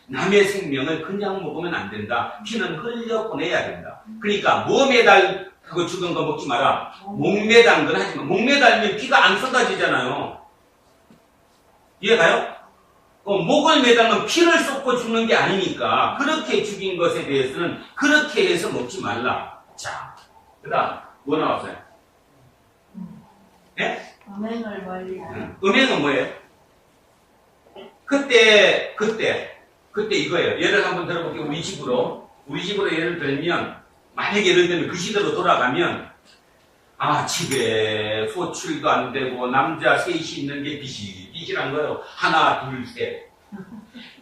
남의 생명을 그냥 먹으면 안 된다. 피는 흘려보내야 된다. 그러니까 몸에달 그거 죽은 거 먹지 마라. 목 매단 건 하지 마. 목 매달면 피가 안 쏟아지잖아요. 이해가요? 목을 매달면 피를 쏟고 죽는 게 아니니까 그렇게 죽인 것에 대해서는 그렇게 해서 먹지 말라. 그 다음, 뭐 나왔어요? 예? 음행을 멀리하는. 음행은 뭐예요? 그때 이거예요. 예를 한번 들어볼게요. 우리 집으로 예를 들면, 만약에 예를 들면 그 시대로 돌아가면, 집에 소출도 안 되고, 남자 셋이 있는 게 비실비실한 거예요. 하나, 둘, 셋.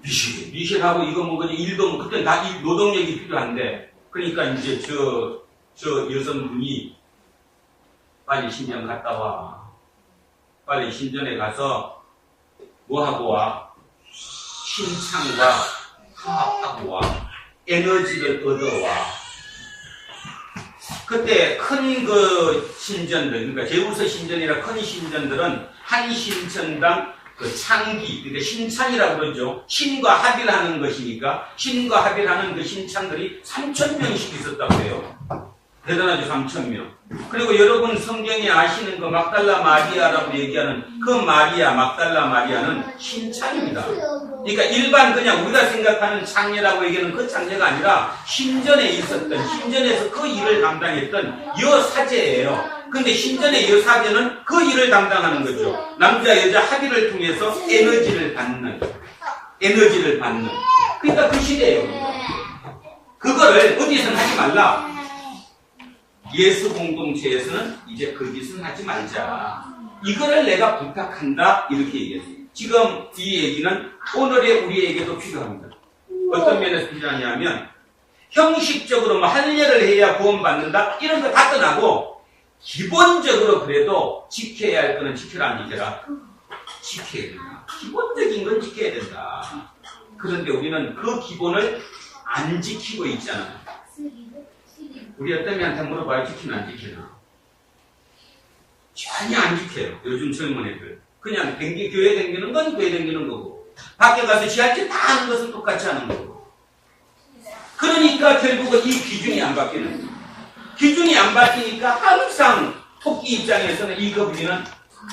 비실하고 이거 뭐, 그냥 일도, 그때 다 노동력이 필요한데, 그러니까 이제 저 여성분이 빨리 신전 갔다 와. 빨리 신전에 가서 뭐 하고 와? 신창과 화합하고 와. 에너지를 얻어와. 그때 큰 그 신전들, 그러니까 제우스 신전이나 큰 신전들은 한 신전당 그 창기, 그러니까 신창이라고 그러죠. 신과 합의를 하는 것이니까 신과 합의를 하는 그 신창들이 3,000명씩 있었다고 해요. 대단하죠, 3,000명. 그리고 여러분 성경에 아시는 그 막달라 마리아라고 얘기하는 그 막달라 마리아는 신창입니다. 그러니까 일반 그냥 우리가 생각하는 창녀라고 얘기하는 그 창녀가 아니라 신전에 있었던, 신전에서 그 일을 담당했던 여사제예요. 근데 신전의 여사제는 그 일을 담당하는 거죠. 남자, 여자 합의를 통해서 에너지를 받는. 그러니까 그 시대예요. 그거를 어디서는 하지 말라. 예수 공동체에서는 이제 그 짓은 하지 말자. 이거를 내가 부탁한다. 이렇게 얘기했어요. 지금 이 얘기는 오늘의 우리에게도 필요합니다. 어떤 면에서 필요하냐면 형식적으로 뭐 할례를 해야 구원받는다. 이런 거 다 떠나고 기본적으로 그래도 지켜야 할 거는 지켜라 안 지켜라? 지켜야 된다. 기본적인 건 지켜야 된다. 그런데 우리는 그 기본을 안 지키고 있잖아요. 우리 어떤 애한테 물어봐요. 지키나 안 지키나? 전혀 안 지켜요. 요즘 젊은 애들. 그냥 교회 댕기는 건 교회 댕기는 거고, 밖에 가서 지할지 다 하는 것은 똑같이 하는 거고. 그러니까 결국은 이 기준이 안 바뀌는 거예요. 기준이 안 바뀌니까 항상 토끼 입장에서는 이 거북이는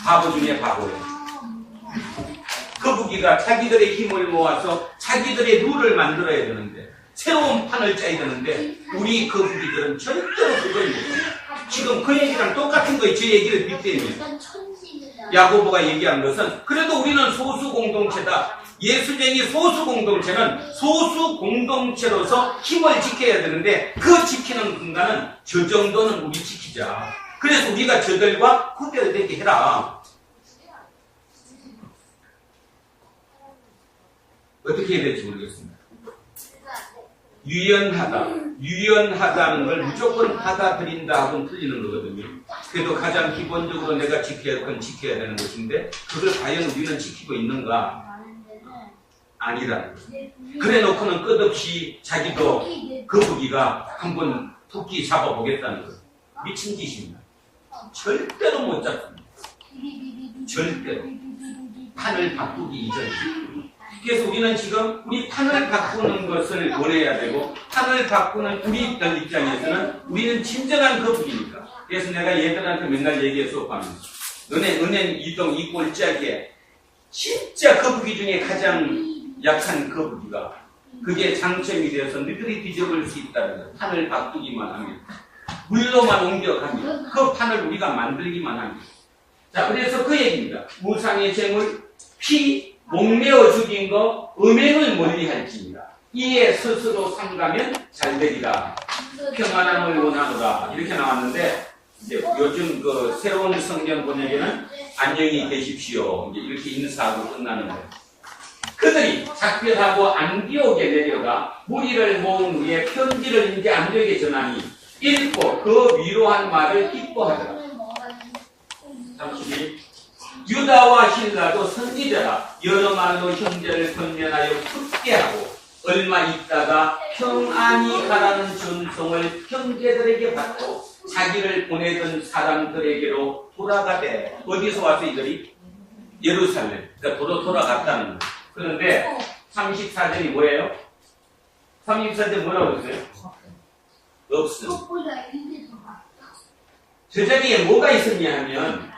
바보 중에 바보예요. 거북이가 자기들의 힘을 모아서 자기들의 룰을 만들어야 되는데, 새로운 판을 짜야 되는데, 우리 거북이들은 절대로 그걸 못해요. 지금 그 얘기랑 똑같은 거예요. 제 얘기를 빗대면. 야고보가 얘기한 것은 그래도 우리는 소수 공동체다. 예수쟁이 소수 공동체는 소수 공동체로서 힘을 지켜야 되는데 그 지키는 공간은 저 정도는 우리 지키자. 그래서 우리가 저들과 구별되게 해라. 어떻게 해야 될지 모르겠습니다. 유연하다는 걸 무조건 받아들인다 하고는 틀리는 거거든요. 그래도 가장 기본적으로 내가 지켜야 할 건 지켜야 되는 것인데 그걸 과연 우리는 지키고 있는가? 아니라는 거예요. 그래 놓고는 끝없이 자기도 거북이가 한번 토끼 잡아보겠다는 거예요. 미친 짓입니다. 절대로 못 잡습니다. 절대로. 판을 바꾸기 이전에. 그래서 우리는 지금 우리 판을 바꾸는 것을 원해야 되고 판을 바꾸는 우리들 입장에서는 우리는 진정한 거북이니까. 그래서 내가 얘들한테 맨날 얘기해 수업하면서 너네 은행 이동 이 꼴짝에 진짜 거북이 중에 가장 약한 거북이가 그게 장점이 되어서 너희들이 뒤져볼 수 있다는 거예요. 판을 바꾸기만 하면 물로만 옮겨가면 그 판을 우리가 만들기만 하면. 자, 그래서 그 얘기입니다. 무상의 재물 피 목매어 죽인 거 음행을 멀리할지니라. 이에 스스로 삼가면 잘되리라. 평안함을 원하노라. 이렇게 나왔는데 이제 요즘 그 새로운 성경 번역에는 안녕히 계십시오. 이제 이렇게 인사하고 끝나는 거예요. 그들이 작별하고 안디옥에 내려가 무리를 모은 후에 편지를 이제 안디옥에 전하니 읽고 그 위로한 말을 기뻐하더라. 32. 유다와 신라도 선지자라 여러 말로 형제를 권면하여 굳게 하고 얼마 있다가 평안히 가라는 전송을 형제들에게 받고 자기를 보내던 사람들에게로 돌아가되 어디서 와서 이들이? 예루살렘. 그러니까 돌아갔다는 거예요. 그런데 34절이 뭐예요? 34절 뭐라고 했어요? 없어. 저 자리에 뭐가 있었냐 하면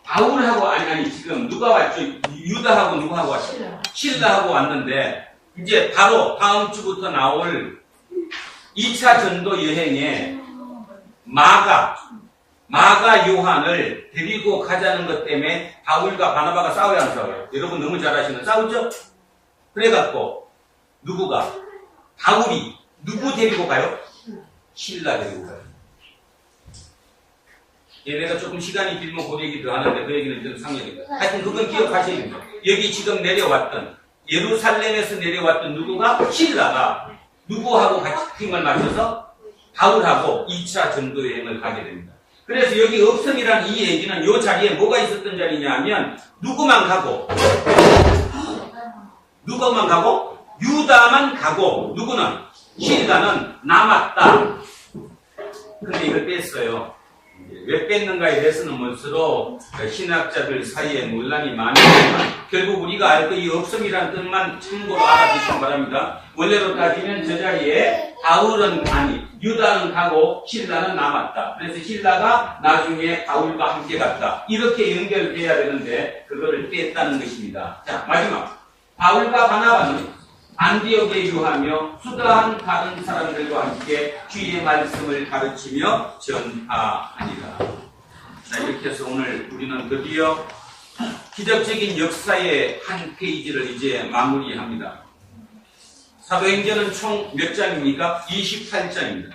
바울하고 아니 지금 누가 왔죠? 유다하고 누구하고 왔죠? 신라하고 왔는데 이제 바로 다음 주부터 나올 2차 전도 여행에 마가 요한을 데리고 가자는 것 때문에 바울과 바나바가 싸워야 안 싸워요? 여러분 너무 잘 아시는 싸우죠? 그래갖고 바울이 누구 데리고 가요? 실라 데리고 가요. 내가 조금 시간이 길면 그 얘기도 하는데 그 얘기는 좀 상관입니다. 하여튼 그건 기억하셔야 됩니다. 여기 지금 내려왔던 예루살렘에서 내려왔던 누구가? 실라가 누구하고 같이 팀을 맞춰서 바울하고 2차 전도 여행을 가게 됩니다. 그래서 여기 업성이라는 이 얘기는 이 자리에 뭐가 있었던 자리냐 하면 누구만 가고 유다만 가고 누구는? 실라는 남았다. 근데 이걸 뺐어요. 왜 뺐는가에 대해서는 뭘수록 신학자들 사이에 논란이 많지만 결국 우리가 알 거 이 없음이라는 뜻만 참고로 알아두시기 바랍니다. 원래로 따지면 저 자리에 바울은 유다는 가고 실라는 남았다. 그래서 실라가 나중에 바울과 함께 갔다. 이렇게 연결돼야 되는데 그거를 뺐다는 것입니다. 자, 마지막. 바울과 바나바는 안디옥에 유하며 수다한 다른 사람들과 함께 주의 말씀을 가르치며 전파하니라. 자, 이렇게 해서 오늘 우리는 드디어 기적적인 역사의 한 페이지를 이제 마무리합니다. 사도행전은 총 몇 장입니까? 28장입니다.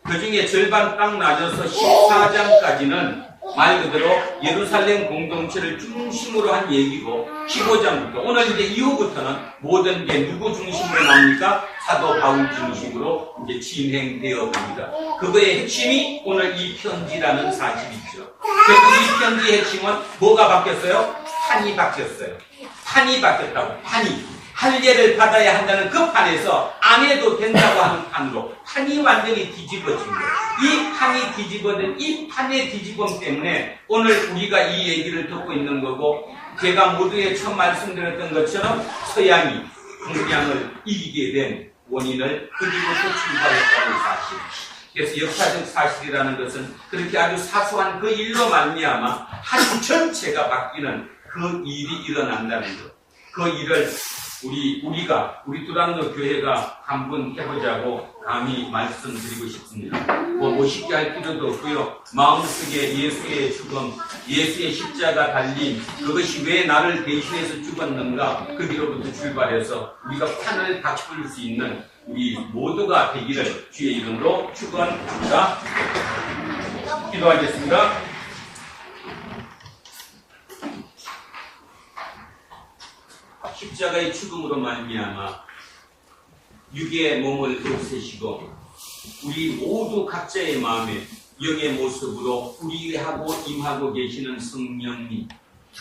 그 중에 절반 딱 나눠서 14장까지는 말 그대로 예루살렘 공동체를 중심으로 한 얘기고 15장부터 오늘 이제 이후부터는 모든 게 누구 중심으로 나옵니까? 사도 바울 중심으로 이제 진행되어 봅니다. 그거의 핵심이 오늘 이 편지라는 사실이죠. 그래서 이 편지의 핵심은 뭐가 바뀌었어요? 판이 바뀌었어요. 판이 바뀌었다고. 할례를 받아야 한다는 그 판에서 안 해도 된다고 하는 판으로 판이 완전히 뒤집어진 거예요. 이 판이 뒤집어진 이 판의 뒤집음 때문에 오늘 우리가 이 얘기를 듣고 있는 거고 제가 모두에 처음 말씀드렸던 것처럼 서양이 동양을 이기게 된 원인을 그리고서 출발했다는 사실. 그래서 역사적 사실이라는 것은 그렇게 아주 사소한 그 일로 말미암아 한 전체가 바뀌는 그 일이 일어난다는 것. 그 일을 우리 두란노 교회가 한번 해보자고 감히 말씀드리고 싶습니다. 멋있게 할 필요도 없고요. 마음속에 예수의 죽음, 예수의 십자가 달림, 그것이 왜 나를 대신해서 죽었는가, 그 뒤로부터 출발해서 우리가 판을 바꿀 수 있는 우리 모두가 되기를 주의 이름으로 축원합니다. 기도하겠습니다. 십자가의 죽음으로 말미암아 육의 몸을 없애시고 우리 모두 각자의 마음에 영의 모습으로 우리하고 임하고 계시는 성령님,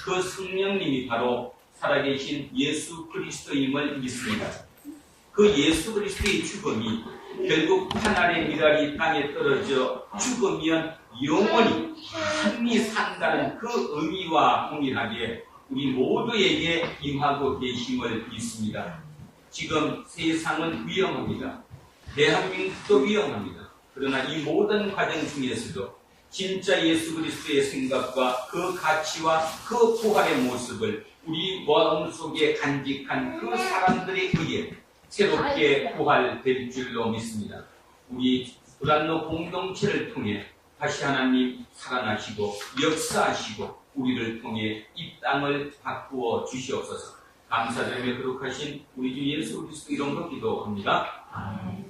그 성령님이 바로 살아계신 예수 그리스도임을 믿습니다. 그 예수 그리스도의 죽음이 결국 하늘의 미랄이 땅에 떨어져 죽으면 영원히 한이 산다는 그 의미와 동일하게 우리 모두에게 임하고 계심을 믿습니다. 지금 세상은 위험합니다. 대한민국도 위험합니다. 그러나 이 모든 과정 중에서도 진짜 예수 그리스도의 생각과 그 가치와 그 부활의 모습을 우리 마음속에 간직한 그 사람들에 의해 새롭게 부활될 줄로 믿습니다. 우리 두란노 공동체를 통해 다시 하나님 살아나시고 역사하시고 우리를 통해 이 땅을 바꾸어 주시옵소서. 감사드리며 거룩하신 우리 주 예수 그리스도 이름으로 기도합니다. 아멘.